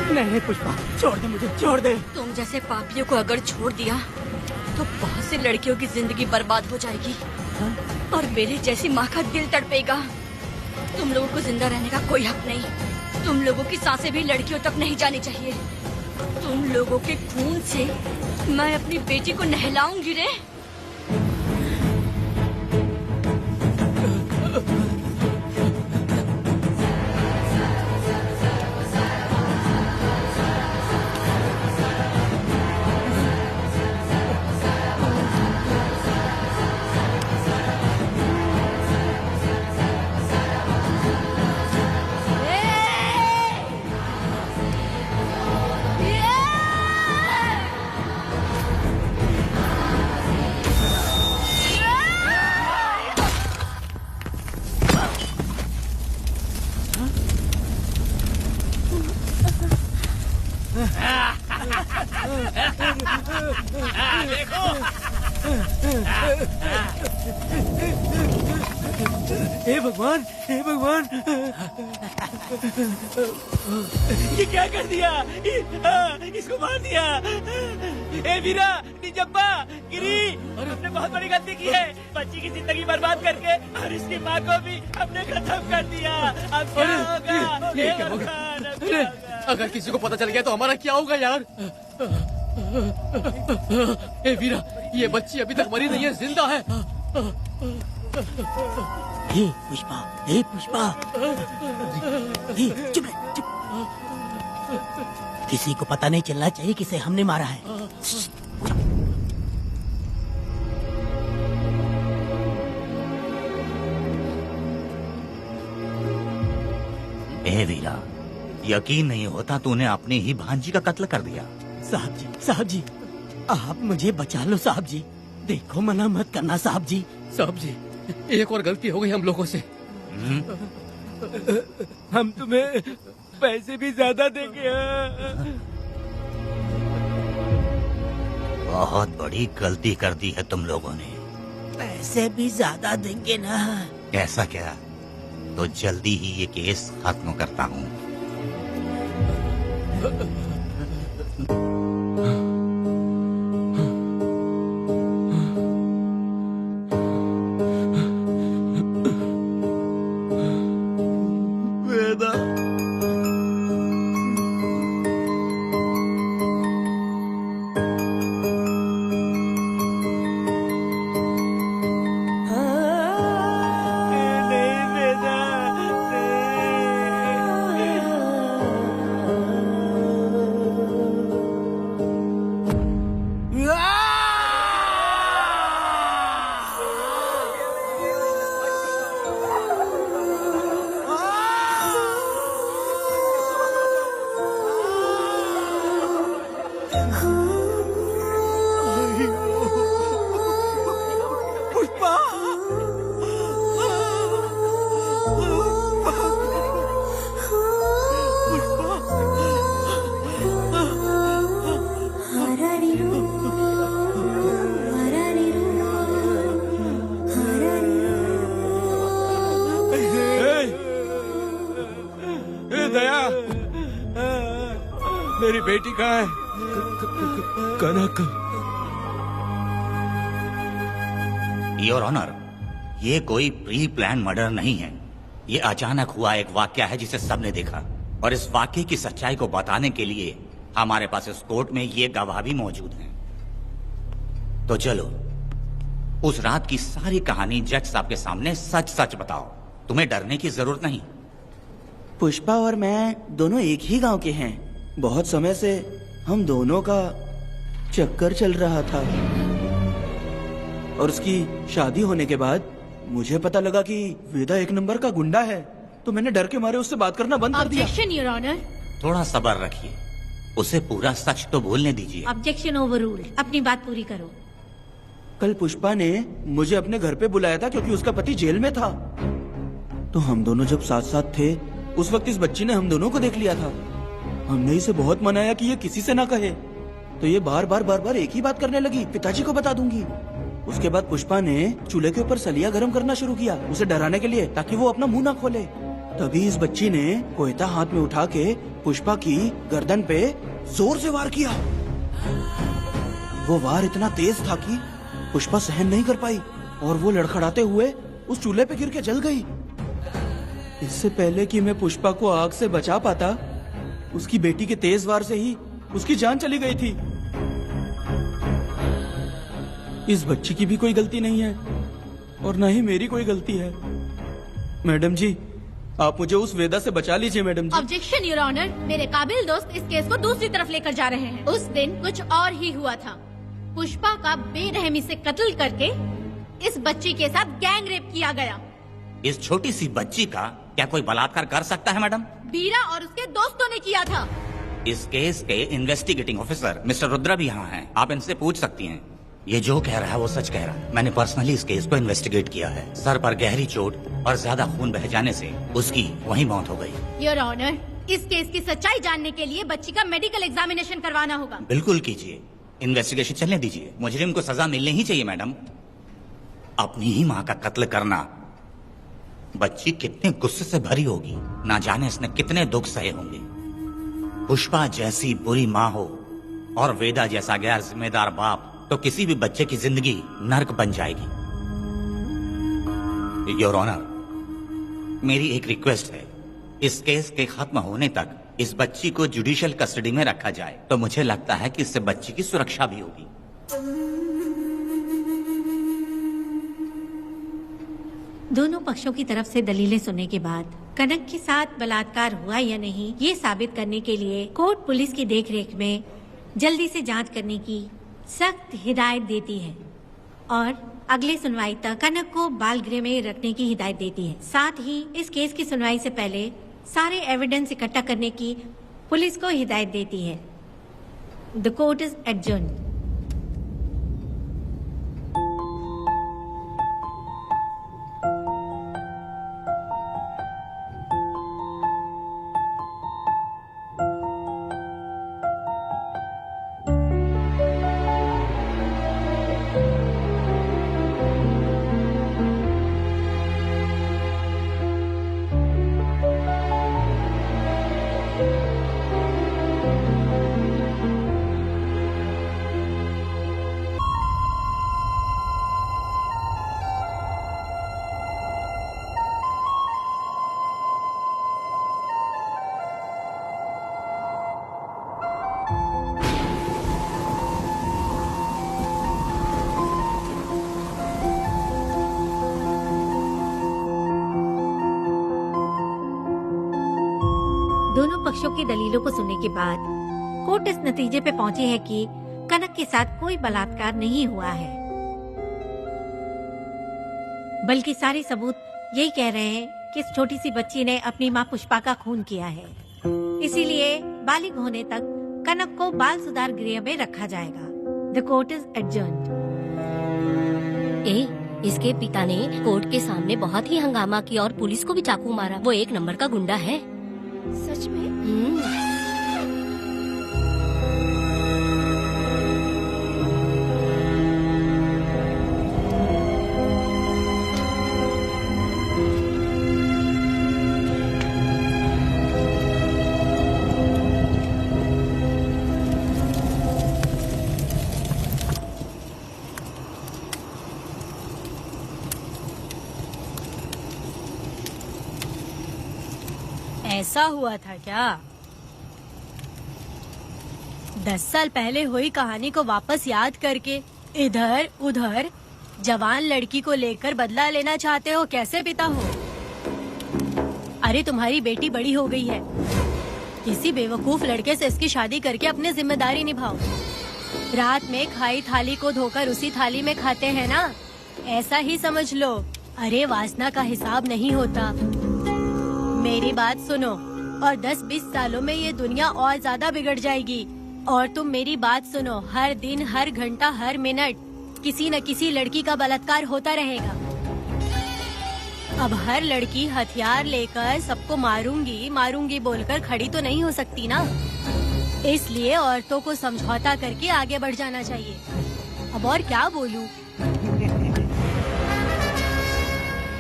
नहीं पुष्पा, छोड़ दे मुझे, छोड़ दे। तुम जैसे पापियों को अगर छोड़ दिया तो बहुत सी लड़कियों की जिंदगी बर्बाद हो जाएगी और मेरी जैसी माँ का दिल तड़पेगा। तुम लोगों को जिंदा रहने का कोई हक नहीं। तुम लोगों की सांसें भी लड़कियों तक नहीं जानी चाहिए। तुम लोगों के खून से मैं अपनी बेटी को नहलाऊंगी रे। हे भगवान, हे भगवान, ये क्या कर दिया? इसको मार दिया। हे वीरा, निजब्बा, गिरी, हमने बहुत बड़ी गलती की है। बच्ची की जिंदगी बर्बाद करके और इसकी माँ को भी हमने खत्म कर दिया। अब क्या होगा? ये क्या होगा? अरे, अगर किसी को पता चल गया तो हमारा क्या होगा यार? ए वीरा, ये बच्ची अभी तक मरी नहीं है, जिंदा है। हे पुष्पा, हे पुष्पा, हे चुप रह, चुप। किसी को पता नहीं चलना चाहिए किसे हमने मारा है। ए वीरा, यकीन नहीं होता तूने अपनी ही भांजी का कत्ल कर दिया। साहब जी, आप मुझे बचा लो साहब जी। देखो, मना मत करना साहब जी। साहब जी, एक और गलती हो गई हम लोगों से। हम तुम्हें पैसे भी ज्यादा देंगे। बहुत बड़ी गलती कर दी है तुम लोगों ने। पैसे भी ज्यादा देंगे ना। ऐसा क्या? तो जल्दी ही ये केस खत्म करता हूँ। वेदा, नहीं वेदा, पुष्पा, ए दया, मेरी बेटी कहाँ है? कनक। योर ऑनर, ये कोई प्री प्लान मर्डर नहीं है। ये अचानक हुआ एक वाकया है जिसे सबने देखा, और इस वाकये की सच्चाई को बताने के लिए हमारे पास इस कोर्ट में ये गवाह भी मौजूद हैं। तो चलो उस रात की सारी कहानी जज साहब के सामने सच सच बताओ। तुम्हें डरने की जरूरत नहीं। पुष्पा और मैं दोनों एक ही गांव के हैं। बहुत समय से हम दोनों का चक्कर चल रहा था, और उसकी शादी होने के बाद मुझे पता लगा कि वेदा एक नंबर का गुंडा है, तो मैंने डर के मारे उससे बात करना बंद कर दिया। Objection your honour. थोड़ा सब्र रखिए, उसे पूरा सच तो बोलने दीजिए। Objection overruled. अपनी बात पूरी करो। कल पुष्पा ने मुझे अपने घर पे बुलाया था क्योंकि उसका पति जेल में था। तो हम दोनों जब साथ साथ थे, उस वक्त इस बच्ची ने हम दोनों को देख लिया था। हमने इसे बहुत मनाया कि ये किसी से ना कहे, तो ये बार बार एक ही बात करने लगी, पिताजी को बता दूंगी। उसके बाद पुष्पा ने चूल्हे के ऊपर सलिया गरम करना शुरू किया, उसे डराने के लिए, ताकि वो अपना मुंह ना खोले। तभी इस बच्ची ने कोयता हाथ में उठा के पुष्पा की गर्दन पे जोर से वार किया। वो वार इतना तेज था कि पुष्पा सहन नहीं कर पाई, और वो लड़खड़ाते हुए उस चूल्हे पे गिर के जल गई। इससे पहले कि मैं पुष्पा को आग से बचा पाता, उसकी बेटी के तेज वार से ही उसकी जान चली गई थी। इस बच्ची की भी कोई गलती नहीं है, और न ही मेरी कोई गलती है। मैडम जी, आप मुझे उस वेदा से बचा लीजिए madam ji. Objection your honour. मेरे काबिल दोस्त इस केस को दूसरी तरफ लेकर जा रहे हैं। उस दिन कुछ और ही हुआ था। पुष्पा का बेरहमी से कत्ल करके इस बच्ची के साथ गैंग रेप किया गया। इस छोटी सी बच्ची का क्या कोई बलात्कार कर सकता है मैडम? बीरा और उसके दोस्तों ने किया था। इस केस के इन्वेस्टिगेटिंग ऑफिसर मिस्टर रुद्रा भी यहाँ हैं। आप इनसे पूछ सकती हैं। ये जो कह रहा है वो सच कह रहा है। मैंने पर्सनली इस केस को इन्वेस्टिगेट किया है। सर पर गहरी चोट और ज्यादा खून बह जाने से उसकी वहीं मौत हो गई। योर ऑनर, इस केस की सच्चाई जानने के लिए बच्ची का मेडिकल एग्जामिनेशन करवाना होगा। बिल्कुल कीजिए, इन्वेस्टिगेशन चलने दीजिए। मुजरिम को सजा मिलनी ही चाहिए मैडम। अपनी ही माँ का कत्ल करना, बच्ची कितने गुस्से से भरी होगी, ना जाने इसने कितने दुख सहे होंगे। पुष्पा जैसी बुरी माँ हो और वेदा जैसा गैर जिम्मेदार बाप, तो किसी भी बच्चे की जिंदगी नर्क बन जाएगी। योर ऑनर, मेरी एक रिक्वेस्ट है, इस केस के खत्म होने तक इस बच्ची को जुडिशियल कस्टडी में रखा जाए, तो मुझे लगता है कि इससे बच्ची की सुरक्षा भी होगी। दोनों पक्षों की तरफ से दलीलें सुनने के बाद कनक के साथ बलात्कार हुआ या नहीं, ये साबित करने के लिए कोर्ट पुलिस की देखरेख में जल्दी से जांच करने की सख्त हिदायत देती है, और अगले सुनवाई तक कनक को बाल गृह में रखने की हिदायत देती है। साथ ही इस केस की सुनवाई से पहले सारे एविडेंस इकट्ठा करने की पुलिस को हिदायत देती है। The court is adjourned. पक्षों की दलीलों को सुनने के बाद कोर्ट इस नतीजे पे पहुंची है कि कनक के साथ कोई बलात्कार नहीं हुआ है, बल्कि सारे सबूत यही कह रहे हैं कि इस छोटी सी बच्ची ने अपनी माँ पुष्पा का खून किया है। इसीलिए बालिग होने तक कनक को बाल सुधार गृह में रखा जाएगा। The court is adjourned. इसके पिता ने कोर्ट के सामने बहुत ही हंगामा किया और पुलिस को भी चाकू मारा। वो एक नंबर का गुंडा है। सच में? ऐसा हुआ था क्या? 10 साल पहले हुई कहानी को वापस याद करके इधर उधर जवान लड़की को लेकर बदला लेना चाहते हो? कैसे पिता हो? अरे तुम्हारी बेटी बड़ी हो गई है, किसी बेवकूफ लड़के से इसकी शादी करके अपनी जिम्मेदारी निभाओ। रात में खाई थाली को धोकर उसी थाली में खाते हैं ना, ऐसा ही समझ लो। अरे वासना का हिसाब नहीं होता। मेरी बात सुनो, और 10-20 सालों में ये दुनिया और ज्यादा बिगड़ जाएगी। और तुम मेरी बात सुनो, हर दिन, हर घंटा, हर मिनट किसी न किसी लड़की का बलात्कार होता रहेगा। अब हर लड़की हथियार लेकर सबको मारूंगी मारूंगी बोलकर खड़ी तो नहीं हो सकती ना। इसलिए औरतों को समझौता करके आगे बढ़ जाना चाहिए। अब और क्या बोलूं?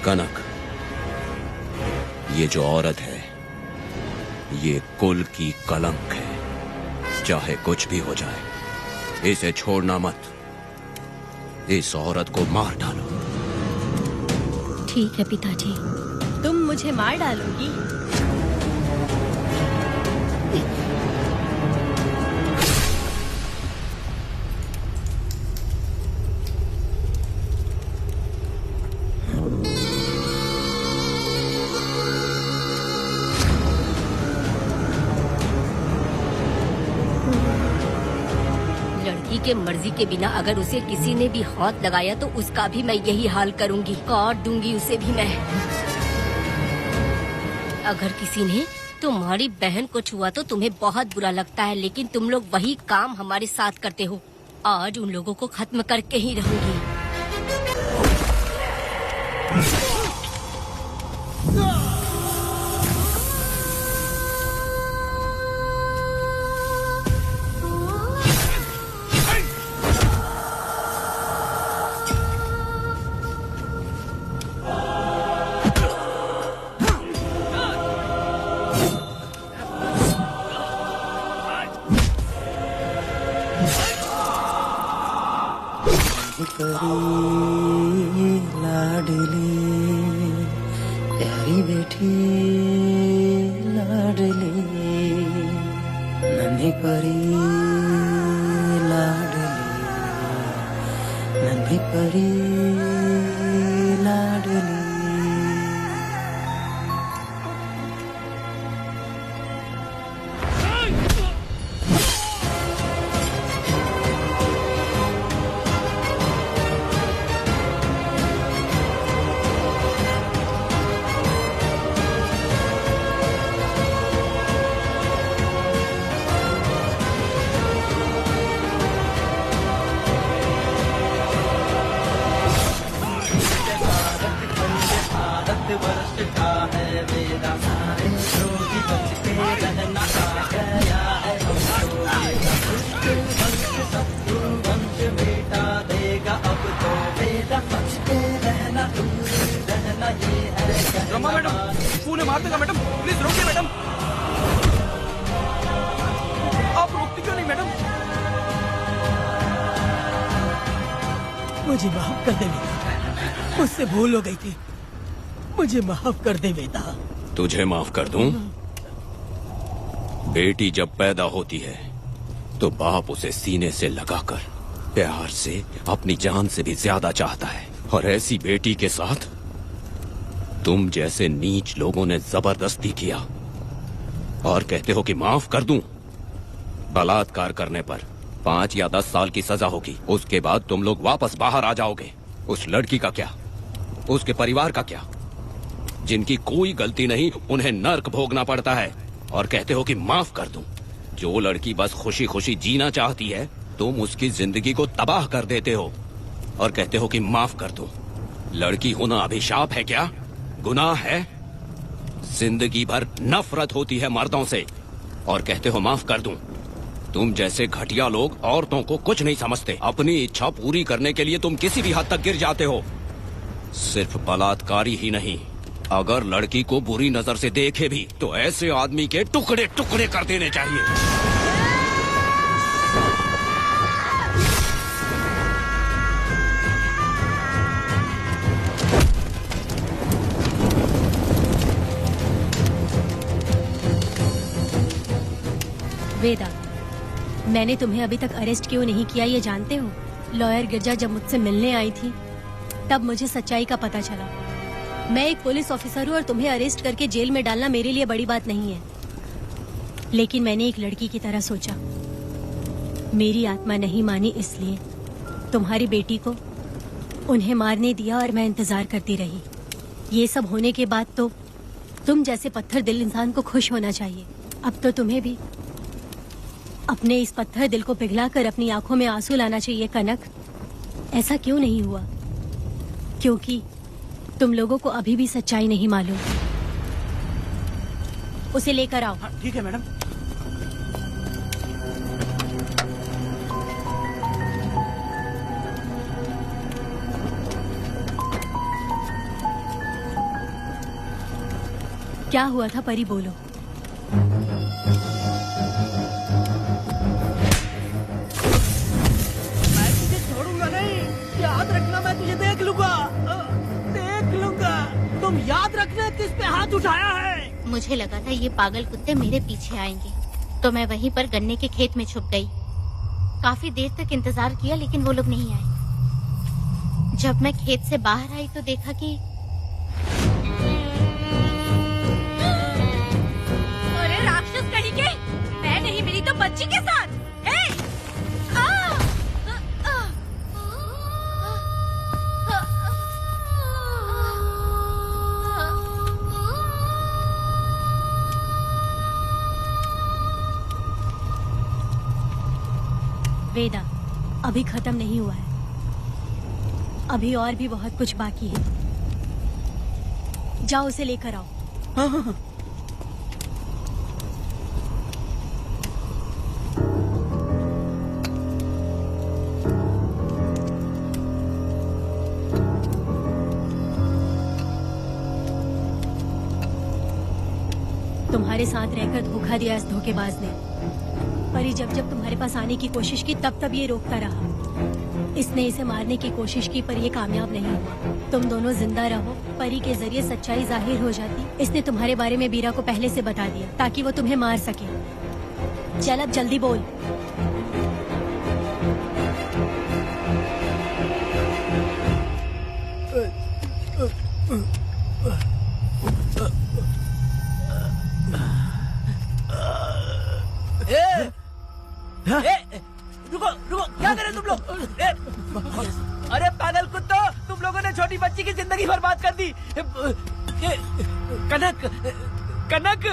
कनक, ये जो औरत है ये कुल की कलंक है। चाहे कुछ भी हो जाए इसे छोड़ना मत। इस औरत को मार डालो। ठीक है पिताजी। तुम मुझे मार डालोगी? लड़की के मर्जी के बिना अगर उसे किसी ने भी हाथ लगाया तो उसका भी मैं यही हाल करूंगी। काट दूंगी उसे भी मैं। अगर किसी ने तुम्हारी बहन को छुआ तो तुम्हें बहुत बुरा लगता है, लेकिन तुम लोग वही काम हमारे साथ करते हो। आज उन लोगों को खत्म करके ही रहूंगी। लाडली प्यारी बेटी लाडली नन्ही परी लाडली नन्ही परी लाडली। रमा मैडम, पुणे मार देगा मैडम, प्लीज रोकिए मैडम। आप रोकती क्यों नहीं मैडम? मुझे माफ कर दे बेटा, मुझसे भूल हो गई थी। मुझे माफ कर दे बेटा। तुझे माफ कर दूं? बेटी जब पैदा होती है तो बाप उसे सीने से लगाकर प्यार से अपनी जान से भी ज्यादा चाहता है, और ऐसी बेटी के साथ तुम जैसे नीच लोगों ने जबरदस्ती किया। और कहते हो कि माफ कर दूं। बलात्कार करने पर 5 या 10 साल की सजा होगी। उसके बाद तुम लोग वापस बाहर आ जाओगे। उस लड़की का क्या, उसके परिवार का क्या? जिनकी कोई गलती नहीं उन्हें नर्क भोगना पड़ता है। और कहते हो कि माफ कर दूं। जो लड़की बस खुशी खुशी जीना चाहती है, तुम उसकी जिंदगी को तबाह कर देते हो और कहते हो कि माफ कर दूं। लड़की होना अभिशाप है क्या? गुनाह है? जिंदगी भर नफरत होती है मर्दों से और कहते हो माफ कर दूं। तुम जैसे घटिया लोग औरतों को कुछ नहीं समझते। अपनी इच्छा पूरी करने के लिए तुम किसी भी हद तक गिर जाते हो। सिर्फ बलात्कारी ही नहीं, अगर लड़की को बुरी नजर से देखे भी तो ऐसे आदमी के टुकड़े टुकड़े कर देने चाहिए। वेदा, मैंने तुम्हें अभी तक अरेस्ट क्यों नहीं किया ये जानते हो? लॉयर गिरजा जब मुझसे मिलने आई थी तब मुझे सच्चाई का पता चला। मैं एक पुलिस ऑफिसर हूँ और तुम्हें अरेस्ट करके जेल में डालना मेरे लिए बड़ी बात नहीं है, लेकिन मैंने एक लड़की की तरह सोचा। मेरी आत्मा नहीं मानी, इसलिए तुम्हारी बेटी को उन्हें मारने दिया और मैं इंतजार करती रही। ये सब होने के बाद तो तुम जैसे पत्थर दिल इंसान को खुश होना चाहिए। अब तो तुम्हें भी अपने इस पत्थर दिल को पिघलाकर अपनी आंखों में आंसू लाना चाहिए। कनक, ऐसा क्यों नहीं हुआ? क्योंकि तुम लोगों को अभी भी सच्चाई नहीं मालूम। उसे लेकर आओ। ठीक है मैडम। क्या हुआ था परी, बोलो। मैं तुझे छोड़ूंगा नहीं, याद रखना। मैं तुझे देख लूंगा, देख लूंगा। तुम याद रखना किस पे हाथ उठाया है। मुझे लगा था ये पागल कुत्ते मेरे पीछे आएंगे, तो मैं वहीं पर गन्ने के खेत में छुप गई। काफी देर तक इंतजार किया लेकिन वो लोग नहीं आए। जब मैं खेत से बाहर आई तो देखा कि अरे राक्षस कहीं के, मैं नहीं मिली तो बच्ची के साथ। वेदा, अभी खत्म नहीं हुआ है। अभी और भी बहुत कुछ बाकी है। जाओ उसे लेकर आओ। हाँ हाँ हाँ। तुम्हारे साथ रहकर धोखा दिया इस धोखेबाज ने। परी जब जब तुम्हारे पास आने की कोशिश की तब तब ये रोकता रहा। इसने इसे मारने की कोशिश की पर ये कामयाब नहीं हुआ। तुम दोनों जिंदा रहो, परी के जरिए सच्चाई जाहिर हो जाती। इसने तुम्हारे बारे में बीरा को पहले से बता दिया ताकि वो तुम्हें मार सके। चल अब जल्दी बोल। रुको रुको, क्या करे तुम लोग? अरे पागल कुत्तो, तुम लोगों ने छोटी बच्ची की जिंदगी बर्बाद कर दी। कनक, कनक,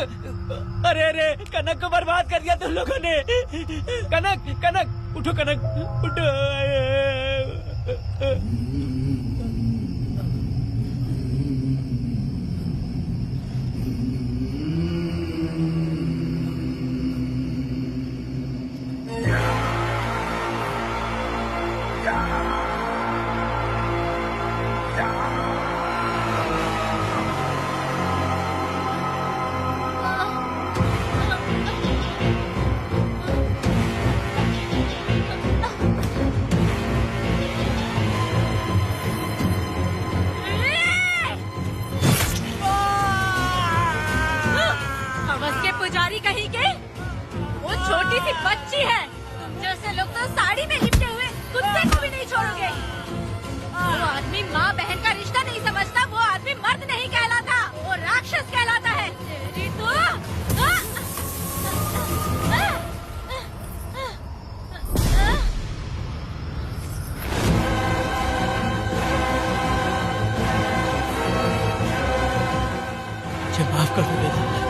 अरे अरे कनक को बर्बाद कर दिया तुम लोगों ने। कनक, कनक उठो, कनक उठो। मुझे माफ कर दो बेटा।